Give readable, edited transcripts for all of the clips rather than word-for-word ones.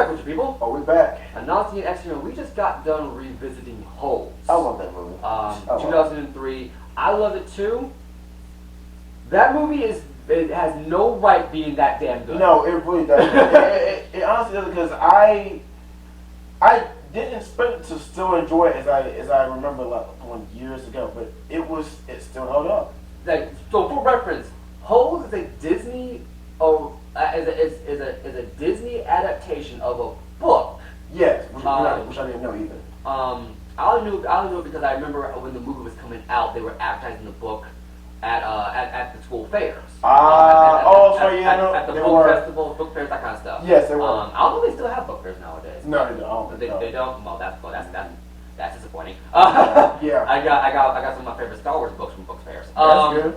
Alright, Butcher People. Oh, we back. Announcing Extra, we just got done revisiting Holes. I love that movie. 2003. I love it too. That movie it has no right being that damn good. No, it really doesn't. it honestly doesn't, because I didn't expect it to still enjoy it as I remember like years ago, but it still held up. Like, so for reference, Holes is a Disney is a Disney adaptation of a book. Yes, which I didn't know either. I only knew it because I remember when the movie was coming out, they were advertising the book at the school fairs. At the book festivals, book fairs, that kind of stuff. Yes, they were. I don't know if they still have book fairs nowadays. No, they don't. They don't. Well, that's disappointing. Yeah. I got some of my favorite Star Wars books from book fairs. That's good.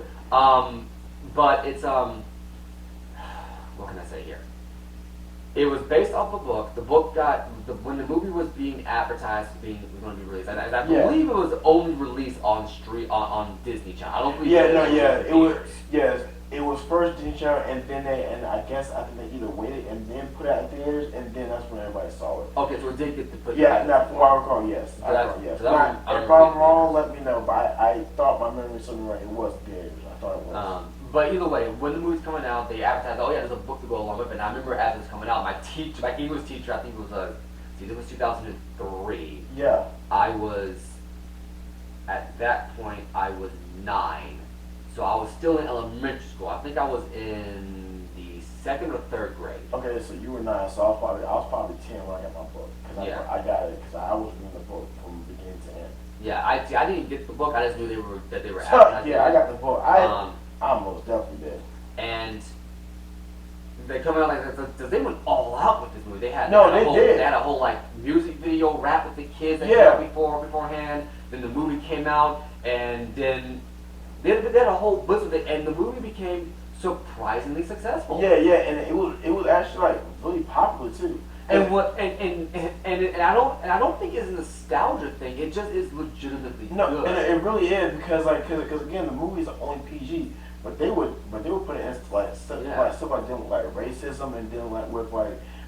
But it's what can I say here? It was based off a book. The book when the movie was being advertised, was going to be released. I believe it was only released on Disney Channel. I don't believe it was first Disney Channel, and then I think they either waited and then put it out in theaters, and then that's when everybody saw it. Okay, so it did get to put. Yeah, now from what I recall, yes. If I'm wrong, let me know. But I thought my memory was something right. It was theaters. I thought it was. But either way, when the movie's coming out, they advertised, oh yeah, there's a book to go along with it. And I remember as it was coming out, my English teacher, I think it was 2003. Yeah. At that point, I was 9. So I was still in elementary school. I think I was in the 2nd or 3rd grade. Okay, so you were 9, so I was probably 10 when I got my book. Because I got it, because I was reading the book from beginning to end. Yeah, I didn't get the book, I just knew that they were advertising. Yeah, I got the book. I most definitely did. And they come out like they went all out with this movie. They had did. They had a whole like music video rap with the kids that came out beforehand. Then the movie came out, and then they had a whole blitz with it, and the movie became surprisingly successful. Yeah, and it was actually like really popular too. And I don't think it's a nostalgia thing. It just is legitimately good. And it really is because again the movie's only PG, but they would put it in stuff like dealing with like racism and dealing with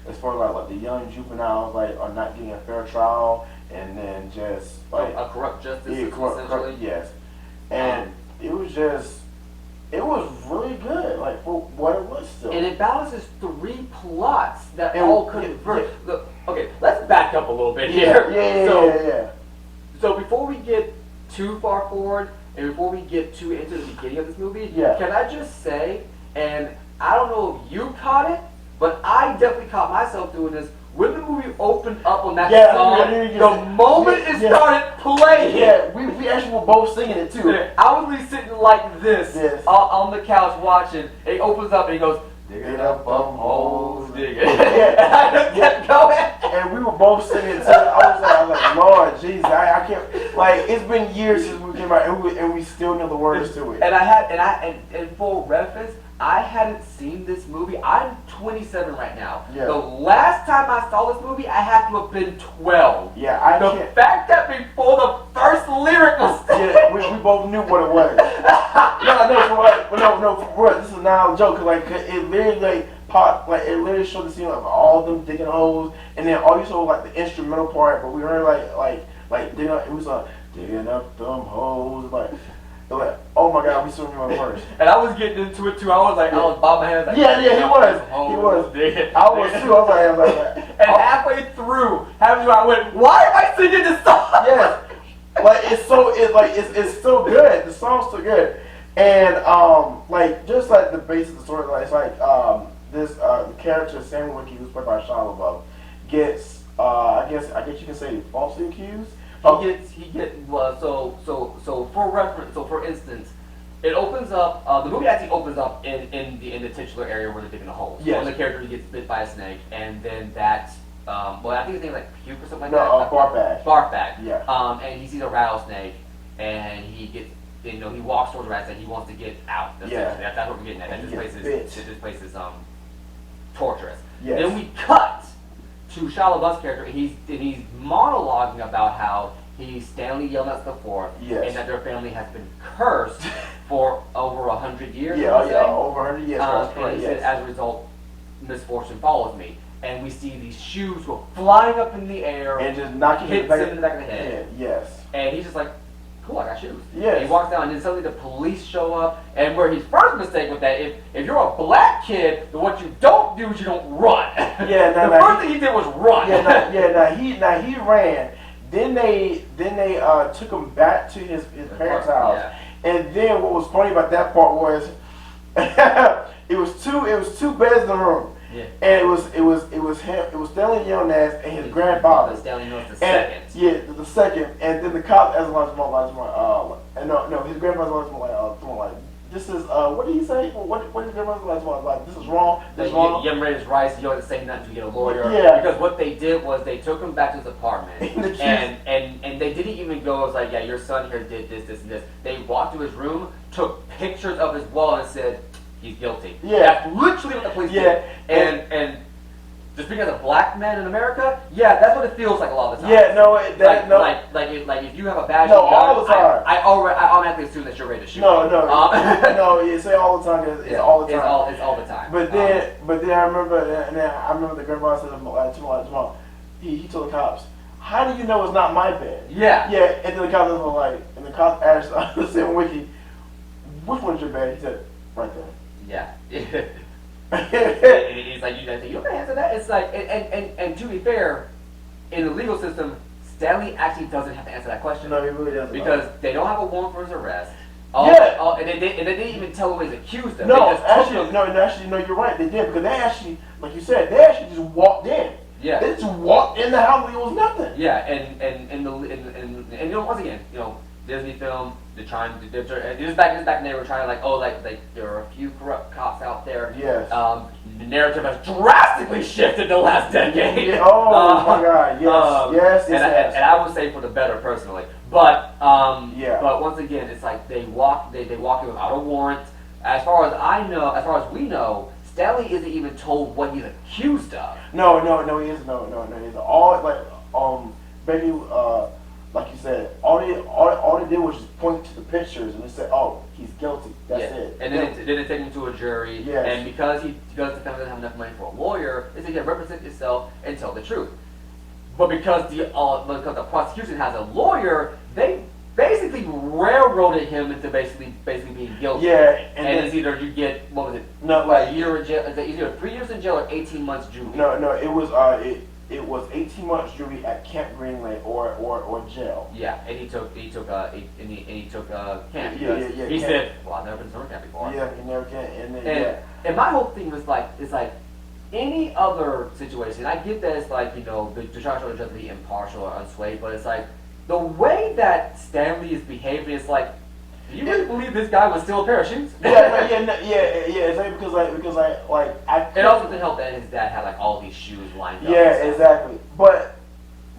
as far as like the young juveniles are not getting a fair trial, and then just like a corrupt justice system, essentially. Yes, and it was really good, like for what it was still. And it balances 3 plots that all converge. Okay, let's back up a little bit here. Yeah. So before we get too far forward, and before we get too into the beginning of this movie, can I just say, and I don't know if you caught it, but I definitely caught myself doing this. When the movie opened up on that song, the moment it started playing, we actually were both singing it too. I was really sitting like this on the couch watching. It opens up and he goes, digging up holes, digging. And I just kept going. And we were both singing it too. I was like, Lord Jesus, I can't. Like, it's been years since we came out, and we still know the words to it. And for reference, I hadn't seen this movie. I'm 27 right now. Yeah. The last time I saw this movie, I had to have been 12. Yeah, The fact that before the first lyric was yeah, we both knew what it was. No, this is not a joke. It literally it literally showed the scene of all of them digging holes, and then all you saw was like the instrumental part, but we heard like digging up. It was like digging up them holes, they're like, oh my God, we still remember the verse. And I was getting into it too. I was bobbing my head. Like, he was. I was too. I was like, and halfway through, I went, why am I singing this song? Yes. It's so good. The song's so good. And just like the base of the story, it's like the character Samuel Wiki, who's played by Shia LaBeouf, gets I guess you can say falsely accused. For instance, it opens up. The movie actually opens up in the titular area where they're digging a hole. Yes. One of the characters gets bit by a snake, and then that. I think his name is like puke or something like that. Barf bag. Barf bag. Yeah. And he sees a rattlesnake, and he gets. He walks towards the rattlesnake. He wants to get out. That's what we're getting at. This place is torturous. Yes. Then we cut to Shia LaBeouf's character, and he's monologuing about how he's Stanley Yelnats the Fourth, and that their family has been cursed for over 100 years. Over 100 years. And he said, as a result, misfortune follows me. and we see these shoes go flying up in the air and just knocking hits him in the back of the head. Yes. And he's just like, cool, I got shoes. Yes. And he walks down, and then suddenly the police show up. And where his first mistake with that, if you're a black kid, then what you don't do is you don't run. Yeah, the first thing he did was run. Now he ran. Then they took him back to his parents' house. Yeah. And then what was funny about that part was it was two beds in the room. Yeah. And it was Stanley Yelnats and his grandfather. Stanley Yelnats the second. Yeah, the second. And then the cop as much more no, his grandfather was more like this is what did he say? What did grandfather like this is wrong. This is wrong. You haven't read his rights. You don't have to say nothing to get a lawyer. Yeah. Because what they did was they took him back to his apartment, and they didn't even go as like, yeah, your son here did this, this, and this. They walked to his room, took pictures of his wall, and said he's guilty. Yeah. That's literally what the police did. And just because a black man in America, yeah, that's what it feels like a lot of the time. Yeah, no, like if you have a badge, no, all the time. I automatically assume that you're ready to shoot. No, no, you say all the time. It's all the time. It's all the time. But then I remember the grandma said to my mom, he told the cops, "How do you know it's not my bed?" Yeah. Yeah, and then the cops was like, and the cops asked Sam Wiki, "Which one's your bed?" He said, "Right there." Yeah. It's like you don't answer that. It's like and to be fair, in the legal system, Stanley actually doesn't have to answer that question. No, he really doesn't. Because they don't have a warrant for his arrest. And they didn't even tell him what he's accused of. No, actually, you're right. They did because they actually, like you said, they actually just walked in. Yeah. They just walked in the house like it was nothing. Yeah, and you know, once again, you know, Disney film. They're trying to. This back in the day, we're trying to like there are a few corrupt cops out there. Yes. The narrative has drastically shifted the last decade. Yeah. Oh my God! Yes. And I would say for the better, personally. But yeah. But once again, it's like they walk in without a warrant. As far as we know, Stanley isn't even told what he's accused of. No, he isn't. No, he's all like Becky. Like you said, all they did was just point to the pictures and they said, "Oh, he's guilty." That's it. And then they take him to a jury. Yes. And because the family doesn't have enough money for a lawyer, they say, "Yeah, represent yourself and tell the truth." But because the prosecution has a lawyer, they basically railroaded him into basically being guilty. Yeah. And it's either you get a year in jail. It's either 3 years in jail or 18 months jury. No, it was 18 months jury at Camp Green Lake or jail. Yeah, and he took camp. Yeah. He said, "Well, I've never been to summer camp before." Yeah, he never can. And my whole thing was like, it's like any other situation. I get that it's like, you know, the try to just be impartial or unswayed, but it's like the way that Stanley is behaving is like, do you really believe this guy was still a pair of shoes? Yeah. Exactly because I. It also didn't help that his dad had like all these shoes lined up. Yeah, exactly. But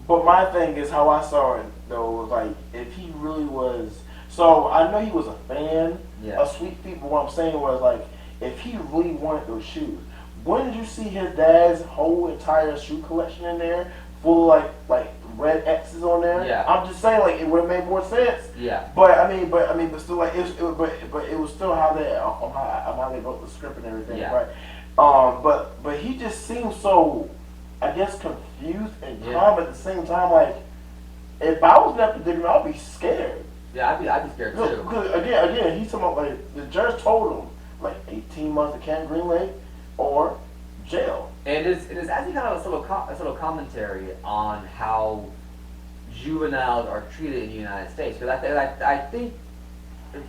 my thing is how I saw it though was like if he really was. So I know he was a fan of Sweet Feet, but what I'm saying was like if he really wanted those shoes, when did you see his dad's whole entire shoe collection in there, full of like red X's on there? Yeah. I'm just saying like it would have made more sense. Yeah. But but still like it was still how they wrote the script and everything, Yeah. right? But he just seemed so, I guess, confused and calm at the same time. Like if I was in that predicament, I'd be scared. Yeah, I'd be scared too. Because again, he's talking about like the judge told him like 18 months at Camp Green Lake or jail. And it's actually kind of a subtle commentary on how juveniles are treated in the United States. Because I think,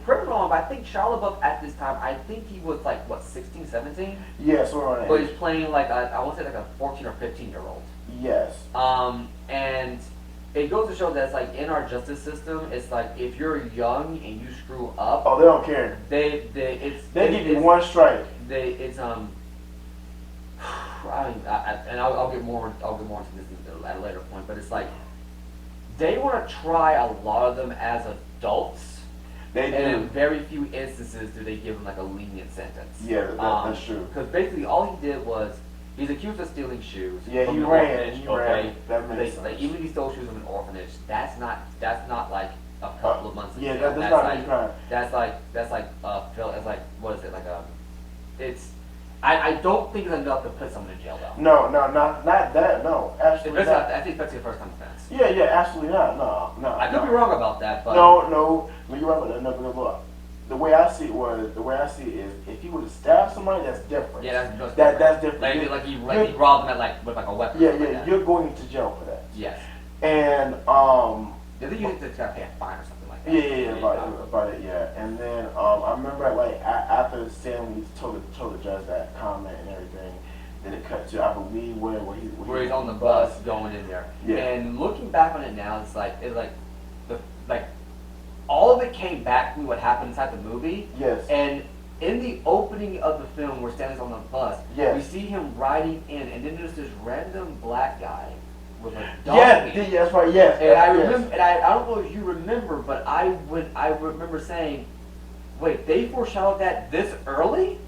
correct me wrong, but I think Shia LaBeouf at this time, I think he was like, what, 16, 17? Yes, around that But age. he's playing like, I want to say like a 14 or 15-year-old. Yes. And it goes to show that it's like in our justice system, it's like if you're young and you screw up, oh, they don't care. They give you one strike. I'll get more into this at a later point, but it's like they want to try a lot of them as adults. They do. And in very few instances do they give them like a lenient sentence. Yeah, that's true. Because basically all he did was he's accused of stealing shoes. Yeah, from he an ran. orphanage, He okay? ran. That makes sense. Like, even if he stole shoes from an orphanage, that's not like a couple of months. Yeah, that's not like any crime. that's like what is it like it's I don't think it's enough to put someone in jail though. No, not that. No, absolutely not. I think that's the first time offense. Yeah, absolutely not. No. I could be wrong about that, but No, you're right about that. No, look. The way I see it is, if you would have stabbed somebody, that's different. Yeah, that's different. Like he robbed them with like a weapon. Yeah, you're going to jail for that. Yes. And Did they use it to pay a fine or something like that? Yeah, about it, yeah. And then I remember like after Stanley told the judge that comment and everything, then it cut to I believe where he's on the bus going in there. Yeah. And looking back on it now, it's like all of it came back to what happened inside the movie. Yes. And in the opening of the film where Stanley's on the bus, yes. we see him riding in, and then there's this random black guy with a dog. Yeah, that's right. Yes. And I remember, and I don't know if you remember, but I remember saying, "Wait, they foreshadowed that this early?"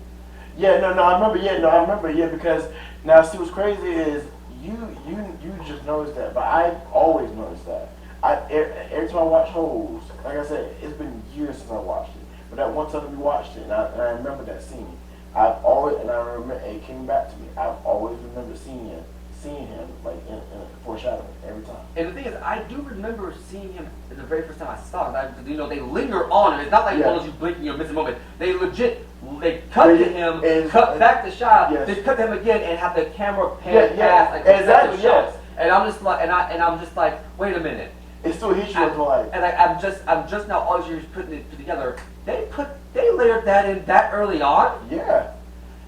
Yeah, no, I remember. Yeah, because now see what's crazy is you just noticed that, but I always noticed that. Every time I watch Holes, like I said, it's been years since I watched it. But that one time we watched it, and I remember that scene. I remember it came back to me. I've always remembered seeing him like in foreshadowing every time. And the thing is, I do remember seeing him the very first time I saw it. They linger on him. It's not like one of you blinking or miss a moment. They cut to him, cut back the shot, they cut to him again, and have the camera pan past like exactly. Yes. And I'm just like, wait a minute. It still hits you with like. And I'm just now all these years putting it together. They layered that in that early on. Yeah.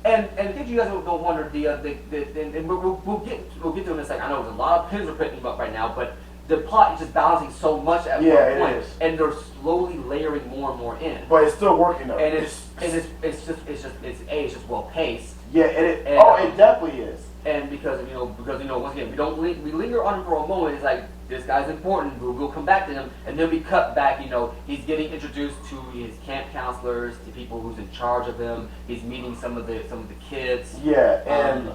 And in case you guys don't wonder, and we'll get to it in a second. I know there's a lot of pins we're picking up right now, but the plot is just balancing so much at one point, is. And they're slowly layering more and more in. But it's still working though. And it's just well paced. Yeah, it definitely is. And because once again we linger on him for a moment. It's like this guy's important. We'll come back to him, and then we cut back. He's getting introduced to his camp counselors, to people who's in charge of him. He's meeting some of the kids. Yeah, and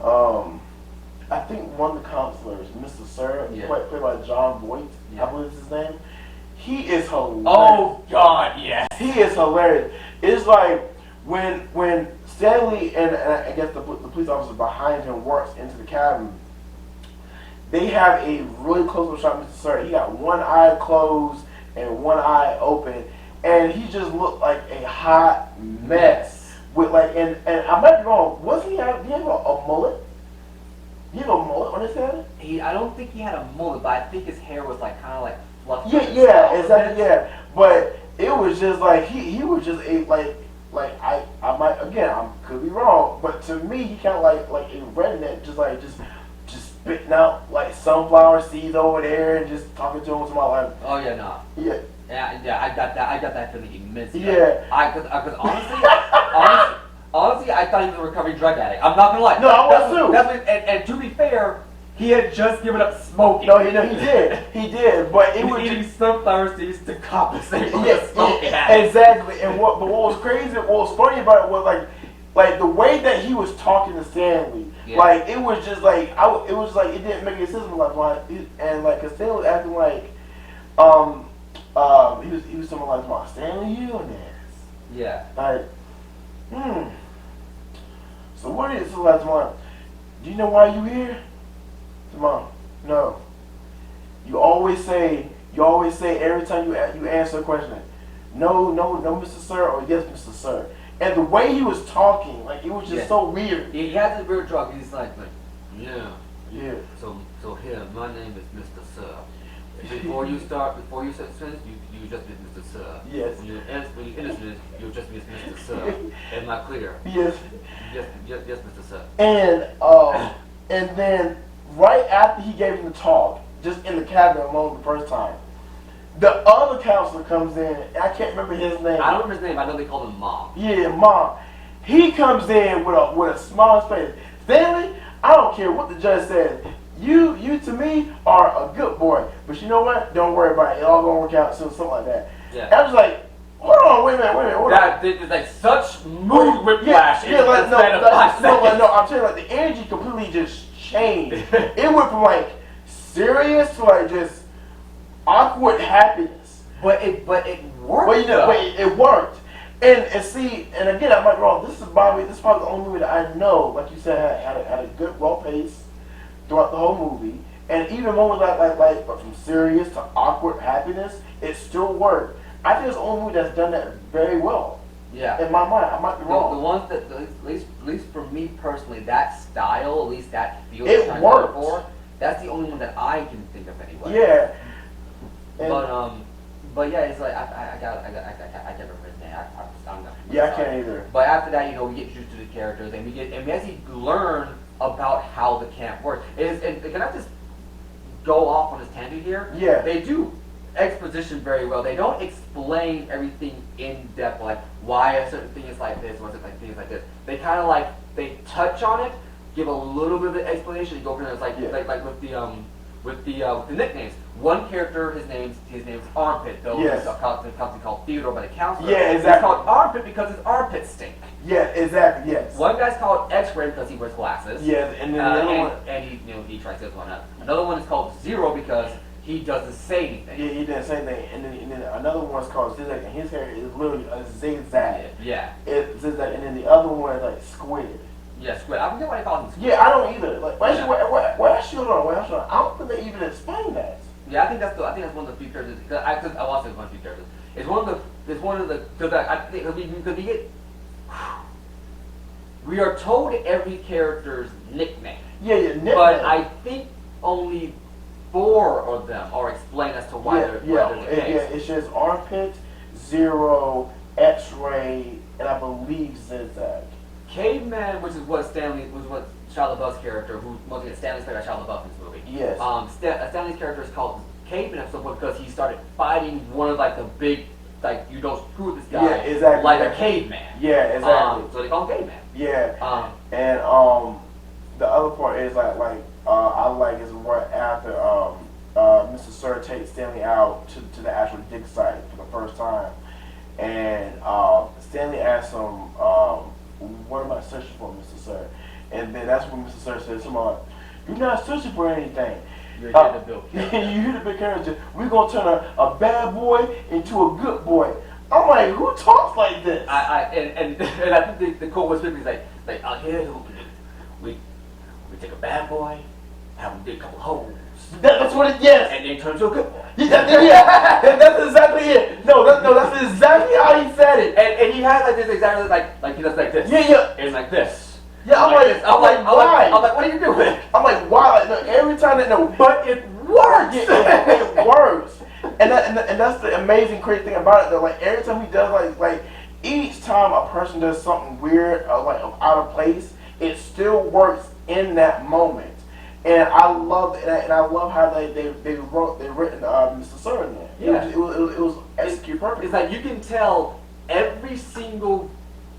I think one of the counselors, Mr. Sir, played by John Voight, I believe is his name. He is hilarious. Oh God, yes. He is hilarious. It's like when Stanley and I guess the police officer behind him works into the cabin. They have a really close-up shot of Mr. Sir. He got one eye closed and one eye open, and he just looked like a hot mess. With and I might be wrong. Did he have a mullet? Did he have a mullet on his head? I don't think he had a mullet, but I think his hair was like kind of like fluffy. Yeah, exactly. Yeah, but it was just like he was just I could be wrong, but to me he kind of like a redneck, just spitting out like sunflower seeds over there and just talking to him to my life. Oh yeah, no. Yeah. Yeah, I got that feeling immensely. Yeah. Because honestly, I thought he was a recovering drug addict. I'm not gonna lie. No, I was too. And to be fair, he had just given up smoking. No, he did. But it was eating sunflower seeds to compensate for yes, the smoking. Exactly. And what was crazy, what was funny about it was like the way that he was talking to Stanley. Yeah. Like it was just like it was like it didn't make any sense. Cause Stanley was acting like he was someone like my Stanley Eunice. Yeah. Like So what is so like tomorrow? Do you know why you here? Tomorrow? No. You always say every time you answer a question, no, Mr. Sir, or yes, Mr. Sir. And the way he was talking, like it was just so weird. He had this weird drug. He's like, yeah. So here, my name is Mr. Sir. Before you say sentence, you just be Mr. Sir. Yes. When you innocent, you just be Mr. Sir. Am I clear? Yes. Yes, Mr. Sir. And then right after he gave him the talk, just in the cabin alone the first time, the other counselor comes in, and I can't remember his name. I don't remember his name. I know they called him Mom. Yeah, Mom. He comes in with a smile on his face. Stanley, I don't care what the judge says. You to me are a good boy. But you know what? Don't worry about it. It all gonna work out soon, something like that. Yeah. I was like, hold on, wait a minute, hold on. There's like such mood whiplash. I'm telling you, like the energy completely just changed. It went from like serious to like just awkward happiness. But it worked. But it worked. And see, and again, I'm like, bro, this is probably the only movie that I know, like you said, had a good raw pace throughout the whole movie, and even moments like from serious to awkward happiness, it still worked. I think it's the only movie that's done that very well. Yeah. In my mind, I might be wrong. The ones that, at least for me personally, that style, at least that feel it that I'm worked. For, that's the only one that I can think of anyway. Yeah. But yeah, it's like I can't remember his name. I'm not. Yeah, I can't either. But after that, we get introduced to the characters, and we actually learn about how the camp works. And can I just go off on this tangent here? Yeah. They do exposition very well. They don't explain everything in depth, like why a certain thing is like this, why it's like things like this. They kind of they touch on it, give a little bit of the explanation, and go from there. It's like with the nicknames. One character, his name's Armpit, though. Yes. He's a company called Theodore by the counselor. Yeah, exactly. He's called Armpit because his armpits stink. Yeah, exactly. Yes. One guy's called X-Ray because he wears glasses. Yeah, and then the other one, and he tries to this one up. Another one is called Zero because he doesn't say anything. Yeah, he didn't say anything. And then another one's called Zigzag, and his hair is literally a zigzag. Yeah. It's zigzag, and then the other one is like squid. Yeah, squid. I forget why they call him squid. Yeah, I don't either. Like, I don't think they even explain that. Yeah, I think that's one of the few characters. Cause I watched it one of the few characters. It's one of the because I think because we get we are told every character's nickname. Yeah, nickname. But I think only 4 of them are explained as to why they're the case. Yeah, it's just Armpit, Zero, X-Ray, and I believe Zigzag. Caveman, which is what Shia LaBeouf's character, who mostly Stanley's played by Shia LaBeouf in this movie. Yes. Stanley's character is called Caveman because he started fighting one of the big you don't screw with this guy. Yeah, exactly. Like a caveman. Yeah, exactly. So they call him Caveman. Yeah. And the other part is I like is right after Mr. Sir takes Stanley out to the actual dig site for the first time, and Stanley asks him, "What am I searching for, Mr. Sir?" And then that's when Mr. Sir says, "You're not searching for anything. You're here to build character. You're here to build character. We're gonna turn a bad boy into a good boy." I'm like, who talks like this? And I think the quote was is like here we take a bad boy, have him dig a couple holes. That's what it. Yes. And then turn to a good boy. Yeah, that's exactly it. No, that's exactly how he said it. And he has this exactly like he does like this. Yeah. And like this. Yeah, I'm like, why? I'm like, what are you doing? I'm like, why? No, every time but it works. It works. And that's the amazing, crazy thing about it. Though, like every time he does, like each time a person does something weird, out of place, it still works in that moment. And I love how they written Mr. Sir in there. Yeah, it was executed perfectly. It's like you can tell every single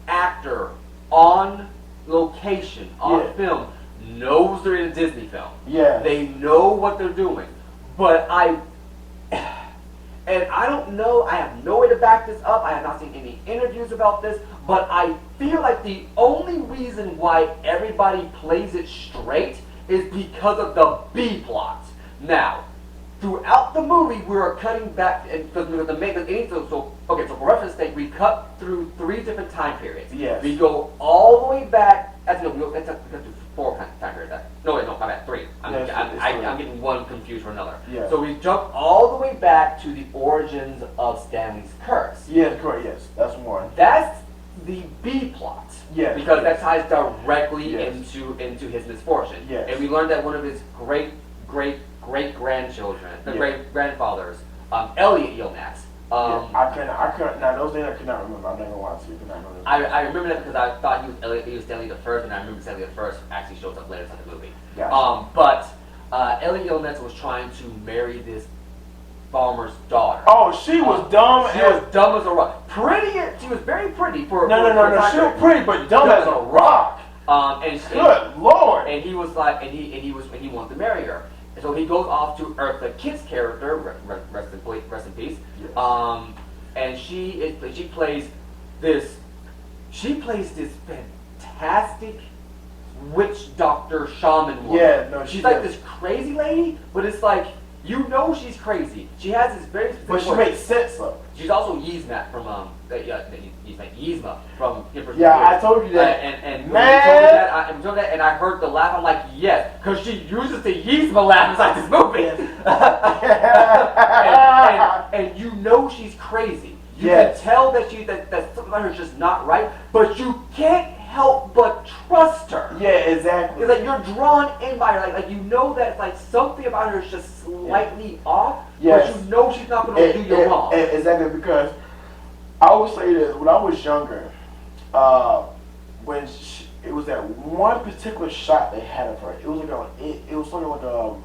actor on location on film knows they're in a Disney film. Yeah, they know what they're doing. But I don't know. I have no way to back this up. I have not seen any interviews about this. But I feel like the only reason why everybody plays it straight is because of the B plot. Now, throughout the movie, we are cutting back, and because so for reference sake, we cut through 3 different time periods. Yes. We go all the way back. Actually, no, let's do 4 time periods. No, my bad, 3. I'm getting one confused for another. Yeah. So we jump all the way back to the origins of Stanley's curse. Yeah, correct. Yes, that's one. That's the B plot. Yes. Because that ties directly Yes. into his misfortune. Yes. And we learned that one of his great grandchildren, great grandfathers, Elliot Yilmaz. I couldn't. Now those days I could not remember. I'm not gonna lie to you. I remember that because I thought he was Stanley the First, and I remember Stanley the First actually shows up later in the movie. Gotcha. But Elliot Yilmaz was trying to marry this farmer's daughter. Oh, she was dumb. She was dumb as a rock. She was very pretty for. No. She was pretty, but dumb as a rock. Good Lord. And he was like, and he wanted to marry her. And so he goes off to Eartha Kitt's character, rest in peace. Yes. And she plays this fantastic witch doctor shaman woman. Yeah, no, she's like this crazy lady, but it's like You know she's crazy. She has this very specific But she voice. makes sense though. She's also Yzma from Yzma from Emperor's Yeah, New Groove. I told you that. And Man. when you told me that, and I heard the laugh. I'm like, yes, because she uses the Yzma laugh inside this movie. and you know she's crazy. You Yes. can tell that that something about her is just not right, but you can't help but trust her. Yeah, exactly. It's like you're drawn in by her, like you know that like something about her is just slightly off, Yes. but you know she's not going to do you wrong. Exactly, because I would say this, when I was younger, when it was that one particular shot they had of her, it was like it was sort of like a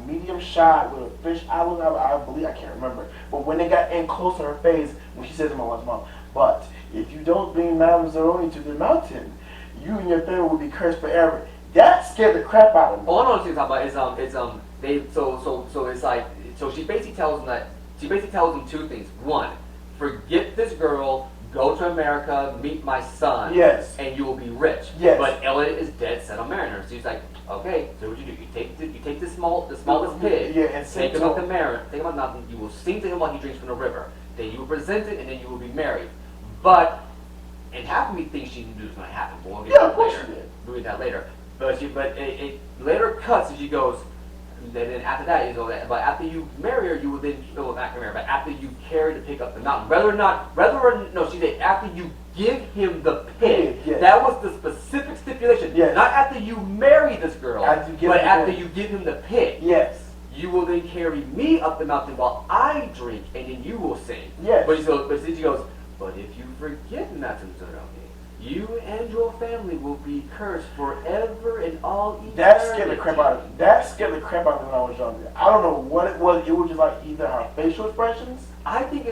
medium shot with a fish eye look, I believe, I can't remember, but when they got in close to her face, when she said to my wife's mom, but if you don't bring Madame Zeroni to the mountain, you and your family will be cursed forever. That scared the crap out of me. All I know what she's talking about is they so it's like so she basically tells them two things. One, forget this girl, go to America, meet my son, Yes. and you will be rich. Yes. But Elliot is dead set on marrying her. So she's like, okay, so what you do? You take the smallest pig, Yeah, and take him up the mountain, take him up the mountain. You will sing to him while he drinks from the river. Then you will present it, and then you will be married. But and half of me thinks she knew it was going to happen. But we'll get Yeah, that of course later. she did. We'll get that later. But it later cuts and she goes. And then after that, but after you marry her, you will then not marry her, but after you carry the pig up the mountain, she said after you give him the pig. Yes. That was the specific stipulation. Yes. Not after you marry this girl, After you give but him the after pig. you give him the pig. Yes. You will then carry me up the mountain while I drink, and then you will sing. Yes. But then she goes, but if you forget Madame Zeroni, you and your family will be cursed forever and all eternity. That scared the crap out of me. That scared the crap out of me when I was younger. I don't know what it was. It was just like either her facial expressions. I think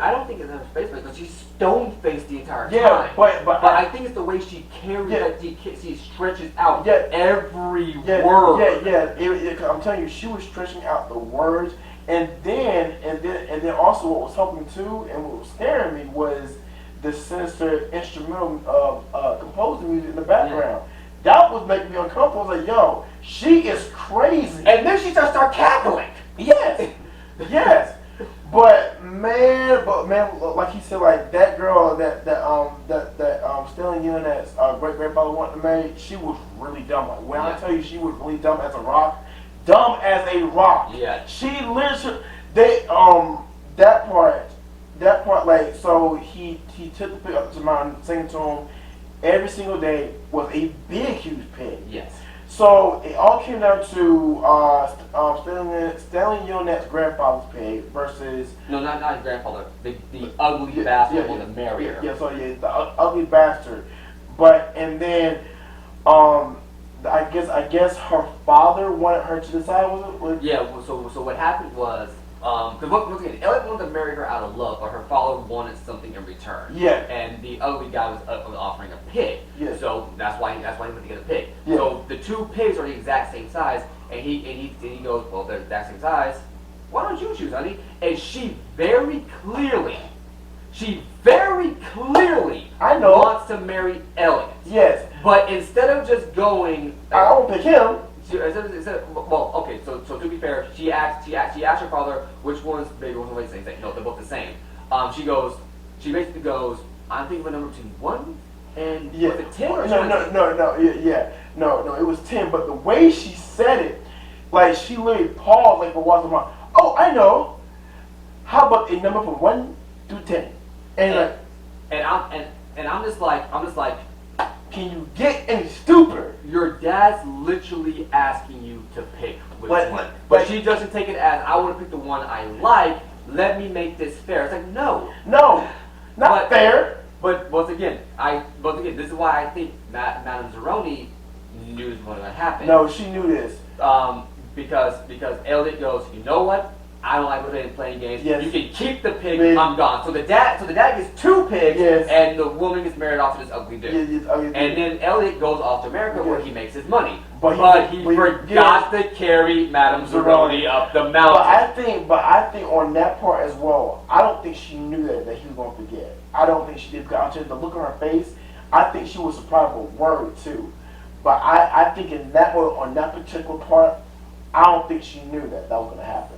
I don't think it's her face because she's stone faced the entire Yeah, time. but I think it's the way she carries Yeah. that she stretches out Yeah. every Yeah, word. Yeah. I'm telling you, she was stretching out the words, and then also what was helping too, and what was scaring me was the sinister instrumental of composing music in the background. Yeah. That was making me uncomfortable. I was like, yo, she is crazy. And then she just started cackling. Yes, yes. But man, like he said, like that girl that Stellan Unit's great grandfather wanted to marry, she was really dumb. Like when I tell you, she was really dumb as a rock, dumb as a rock. Yeah. She literally that part like so he took the pig up to the mountain, singing to him every single day was a big huge pig. Yes. So it all came down to Stellan Unit's grandfather's pig versus No, not his grandfather. The ugly bastard wanted to marry her. Yeah, so the ugly bastard. But and then I guess her father wanted her to decide was it? Yeah. So what happened was because once again, Elliot wanted to marry her out of love, but her father wanted something in return. Yeah. And the ugly guy was offering a pig. Yeah. So that's why he went to get a pig. Yeah. So the two pigs are the exact same size, and he goes, well, they're the exact same size. Why don't you choose, honey? And she very clearly I know. wants to marry Elliot. Yes. But instead of just going, I won't pick him. well, okay. So to be fair, she asked her father which one's bigger, which one's the same. No, they're both the same. She basically goes, I'm thinking of a number between 1 and was it 10 or No, it was 10. But the way she said it, like she literally paused, like for once. Oh, I know. How about a number from 1 to 10? And I'm just like, can you get any stupider? your dad's literally asking you to pick which But- one. but- But she doesn't take it as, I want to pick the one I like, let me make this fair. It's like, no. No, not fair. But once again, this is why I think Madame Zeroni knew this was going to happen. No, she knew this. Because Elliot goes, you know what? I don't like playing games. Yes. You can keep the pig. Pig. I'm gone. So the dad gets 2 pigs, Yes. and the woman gets married off to this ugly dude. And then Elliot goes off to America where he makes his money. But he forgot to carry Madame Zeroni up the mountain. But I think on that part as well, I don't think she knew that he was going to forget. I don't think she did. Because the look on her face, I think she was surprised with word too. But I think in that one, on that particular part, I don't think she knew that was gonna happen.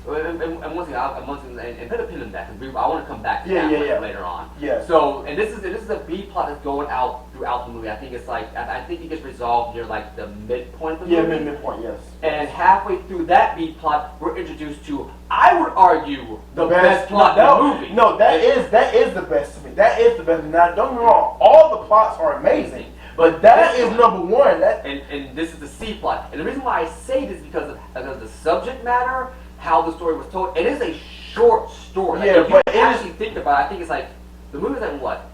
And once again, and put a pin in that because I want to come back to that later on. Yeah. So, and this is a B plot that's going out throughout the movie. I think it's like I think it gets resolved near like the midpoint of the movie. Yeah, midpoint, yes. And halfway through that B plot, we're introduced to, I would argue, the best plot in the movie. No, that is the best to me. That is the best. Now, don't get me wrong. All the plots are amazing. But that is number one. And this is the C plot. And the reason why I say this is because of the subject matter, how the story was told. It is a short story. Yeah, like, if you actually think about it, I think it's like, the movie was like what?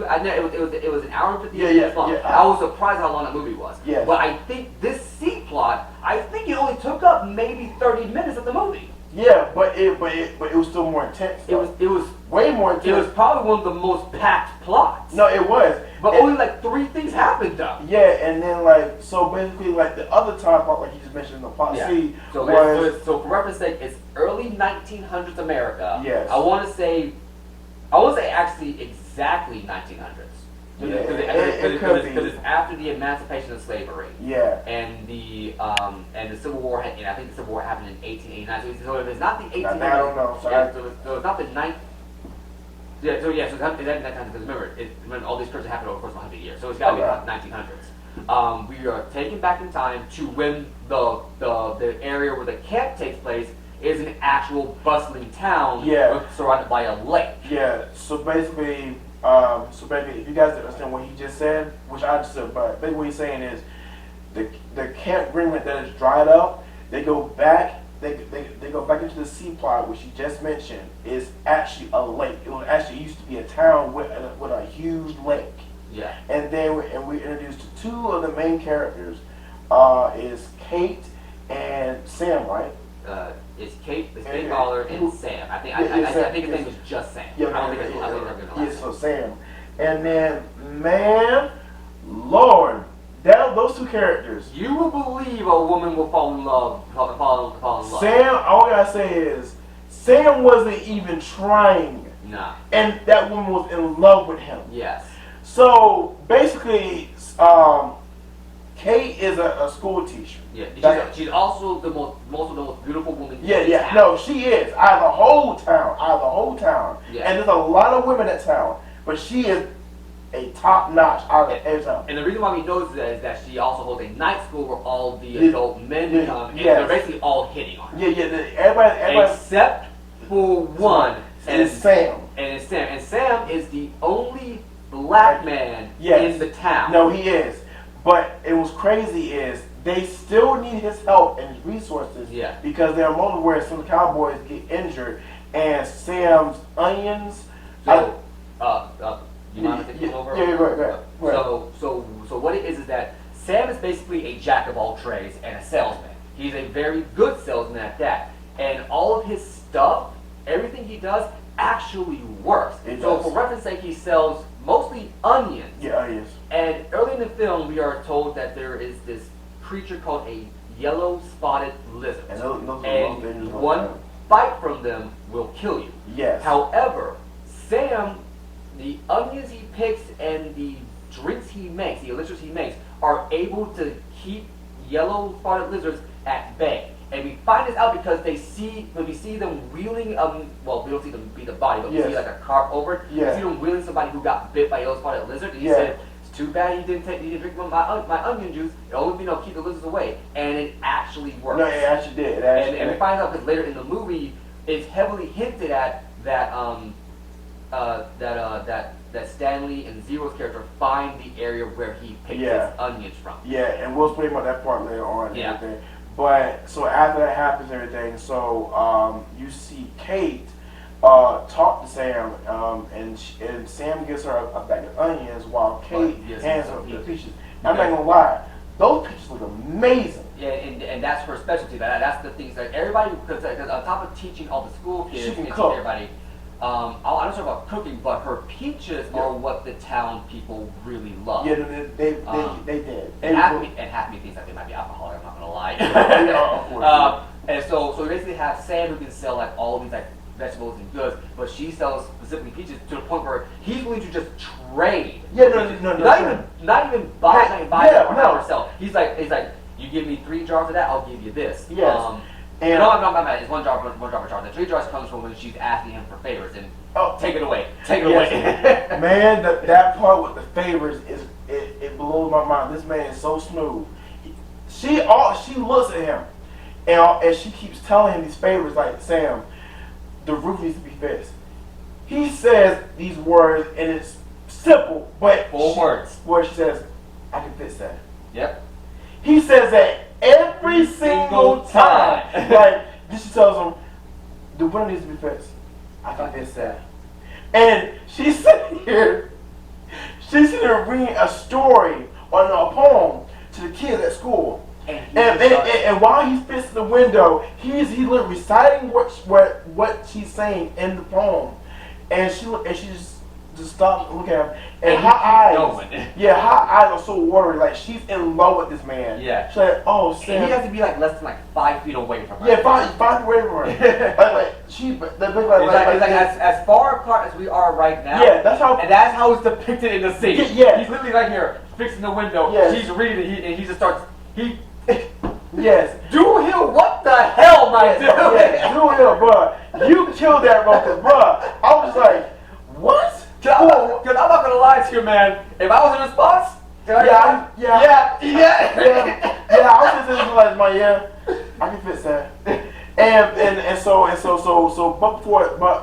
I know it was an hour and 50 minutes long. I was surprised how long that movie was. Yeah. But I think this C plot, I think it only took up maybe 30 minutes of the movie. Yeah, but it was still more intense. It was way more intense. It was probably one of the most packed plots. No, it was. But only like 3 things happened though. Yeah, and then like so basically like the other time part like you just mentioned in the plot C was so for reference sake it's early 1900s America. Yes. I want to say actually exactly 1900s. Because it's after the emancipation of slavery. Yeah. And the Civil War had, I think the Civil War happened in 1889. So if it's not the 1800s, I don't know. Yeah, so it's not the 9th. Yeah, so it's not that time because remember, when all these curses happened over the course of 100 years, so it's got to be about 1900s. We are taken back in time to when the area where the camp takes place is an actual bustling town surrounded by a lake. Yeah, so basically, if you guys didn't understand what he just said, which I just said, but basically what he's saying is the Camp Greenland that is dried up, they go back. They go back into the C plot, which you just mentioned, is actually a lake. It used to be a town with a huge lake. Yeah. And then we introduced to 2 of the main characters, is Kate and Sam, right? It's Kate, the state baller, and Sam. I think his name is just Sam. Yeah, I don't think it's yeah, so Sam. And then, man, Lord, those 2 characters. You will believe a woman will fall in love. Sam, all I gotta say is, Sam wasn't even trying. Nah. And that woman was in love with him. Yes. So, basically, Kate is a school teacher. Yeah, she's also the most beautiful woman in town. No, she is. Out of the whole town. Yeah. And there's a lot of women in town. But she is a top notch out of every town. And the reason why we know that is that she also holds a night school where all the adult men come, and they're basically all hitting on her. Everybody. Except for one. And it's Sam. And Sam is the only black man in the town. No, he is. But it was crazy is they still need his help and his resources because there are moments where some cowboys get injured and Sam's onions. So, you mind if I take you over? Yeah, right. So what it is that Sam is basically a jack of all trades and a salesman. He's a very good salesman at that. And all of his stuff, everything he does, actually works. So for reference sake, he sells mostly onions. Yeah, onions. And early in the film, we are told that there is this creature called a yellow spotted lizard. And one bite from them will kill you. Yes. However, Sam, the onions he picks and the drinks he makes, the elixirs he makes, are able to keep yellow spotted lizards at bay. And we find this out because when we see them wheeling, well, we don't see them beat the body, but we see like a cart over. We see them wheeling somebody who got bit by a yellow spotted lizard. And he said, it's too bad he didn't drink my onion juice. It only, keep the lizards away. And it actually worked. No, it actually did. And we find out because later in the movie, it's heavily hinted at that that Stanley and Zero's character find the area where he picked his onions from. Yeah, and we'll explain about that part later on. And everything. But so after that happens, and everything. So you see Kate talk to Sam, and Sam gives her a bag of onions while Kate hands her the peaches. I'm not gonna lie, those peaches look amazing. Yeah, and that's her specialty. That's the things that everybody, because on top of teaching all the school kids, she can cook. Everybody. I'm not sure about cooking, but her peaches are what the town people really love. Yeah, they did. And half of me thinks that they might be alcoholic. I'm not gonna lie. Of course. And so we basically have Sam who can sell like all of these like vegetables and goods, but she sells specifically peaches to the point where he's willing to just trade. Yeah, no. Not even buy them herself. He's like, You give me 3 jars of that, I'll give you this. Yes. And no, it's one jar of jar. The 3 jars comes from when she's asking him for favors and take it away. Take it away. Man, that part with the favors it blows my mind. This man is so smooth. She looks at him and she keeps telling him these favors like, Sam, the roof needs to be fixed. He says these words and it's simple, but 4 words. Where she says, I can fix that. Yep. He says that every single time. Like, she tells him, the window needs to be fixed. I can fix that. And she's sitting here reading a story or a poem to the kids at school. And while he's fixing the window, he's literally reciting what she's saying in the poem. And she just stops and look at him. And her eyes are so watery. Like, she's in love with this man. Yeah. She's like, oh, Sam. And he has to be like less than like 5 feet away from her. Yeah, 5 feet away from her. As far apart as we are right now. Yeah, that's how it's depicted in the scene. Yeah. He's literally right here, fixing the window. Yes. She's reading, and he just starts. Yes. Doohill, what the hell, my dude? Yeah, Doohill, bro. You killed that, bro. Cause, bro, I was like, what? Cause I'm not gonna lie to you, man. If I was in response, yeah. I was just like, I can fix that. And so, but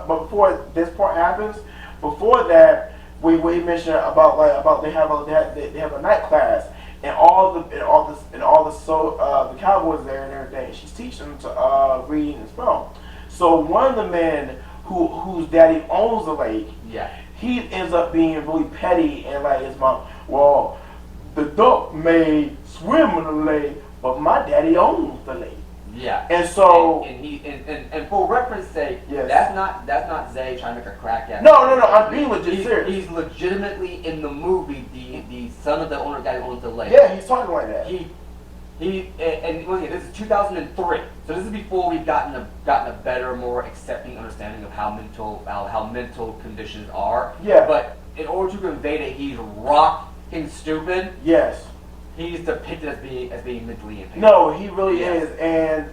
before this part happens, before that, we mentioned about they have a night class. And the cowboys there and everything. She's teaching them to read and spell. So one of the men whose daddy owns the lake, he ends up being really petty and like his mom. Well, the duck may swim in the lake, but my daddy owns the lake. Yeah. And so and for reference sake, that's not Zay trying to make a crack at. No. I'm being legit serious. He's legitimately in the movie the son of the owner guy who owns the lake. Yeah, he's talking like that. This is 2003, so this is before we've gotten a better, more accepting understanding of how mental conditions are. Yeah. But in order to convey that he's rocking stupid. Yes. He's depicted as being mentally impaired. No, he really is, and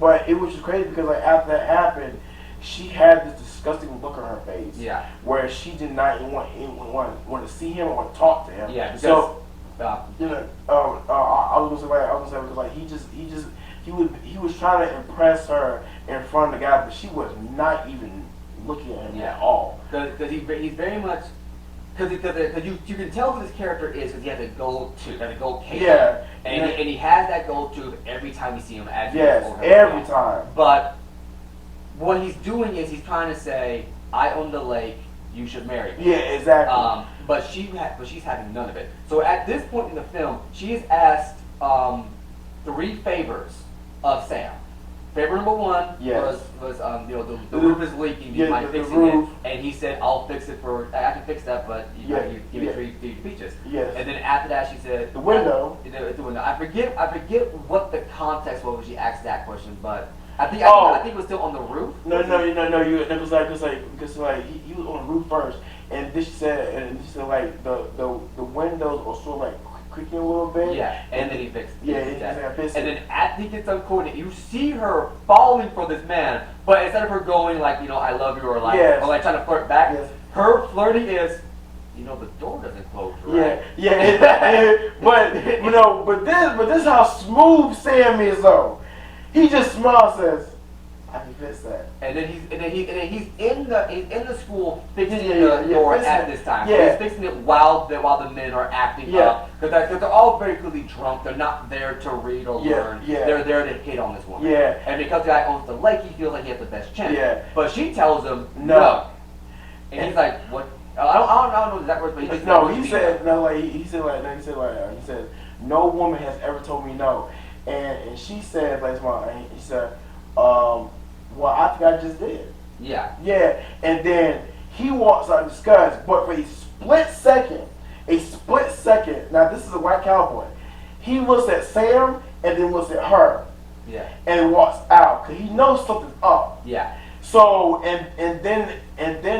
but it was just crazy because like after that happened, she had this disgusting look on her face. Yeah. Where she did not even want to see him or want to talk to him. Yeah. Because, so I was gonna say because like he was trying to impress her in front of the guy, but she was not even looking at him at all. Because he's very much. Because you can tell who this character is because he has a gold case. Yeah. And he has that gold tooth every time you see him. Every time. But what he's doing is he's trying to say, I own the lake, you should marry me. Yeah, exactly. But she's having none of it. So at this point in the film, she has asked 3 favors of Sam. Favor number 1 was the roof is leaking. You mind fixing it? And he said, "I'll fix it I can fix that, but you give me 3 peaches." Yes. And then after that, she said, "The window." The window. I forget what the context was when she asked that question, but I think it was still on the roof. No. It was like he was on the roof first, and then she said like the windows are sort of like creaking a little bit. Yeah, and then he fixed it. Yeah, he fixed it. And then after he gets uncoordinated, you see her falling for this man, but instead of her going like, I love you or like trying to flirt back, her flirting is, the door doesn't close, right? But this is how smooth Sam is though. He just smiles, says, I can fix that. And then he's in the school fixing the door at this time. So he's fixing it while the men are acting up because they're all very clearly drunk. They're not there to read or learn. They're there to hit on this woman. And because the guy owns the lake, he feels like he has the best chance. But she tells him no. And he's like, what? I don't know exact words, but he said no woman has ever told me no. And she said, he said, well, I think I just did. Yeah. Yeah. And then he walks out disgusted, but for a split second, now this is a white cowboy, he looks at Sam and then looks at her. Yeah. And walks out because he knows something's up. Yeah. So and then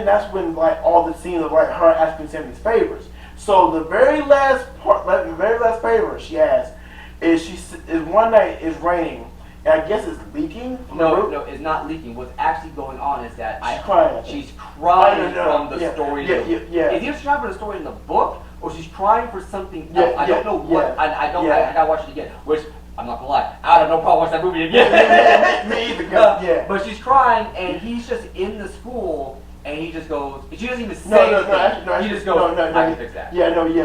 that's when like all the scenes of like her asking Sam these favors. So the very last part, like the very last favor she asks is one night it's raining, and I guess it's leaking. From the roof. No, it's not leaking. What's actually going on is that She's she's crying crying. from the story. Yeah. Is either she's crying from the story in the book, or she's crying for something Yeah, else. I don't know what. yeah, I don't. yeah. I gotta watch it again. Which I'm not gonna lie, I have no problem watching that movie again. Me either. Yeah. But she's crying, and he's just in the school, and he just goes. She doesn't even say No, anything. He just goes. no, I can fix that.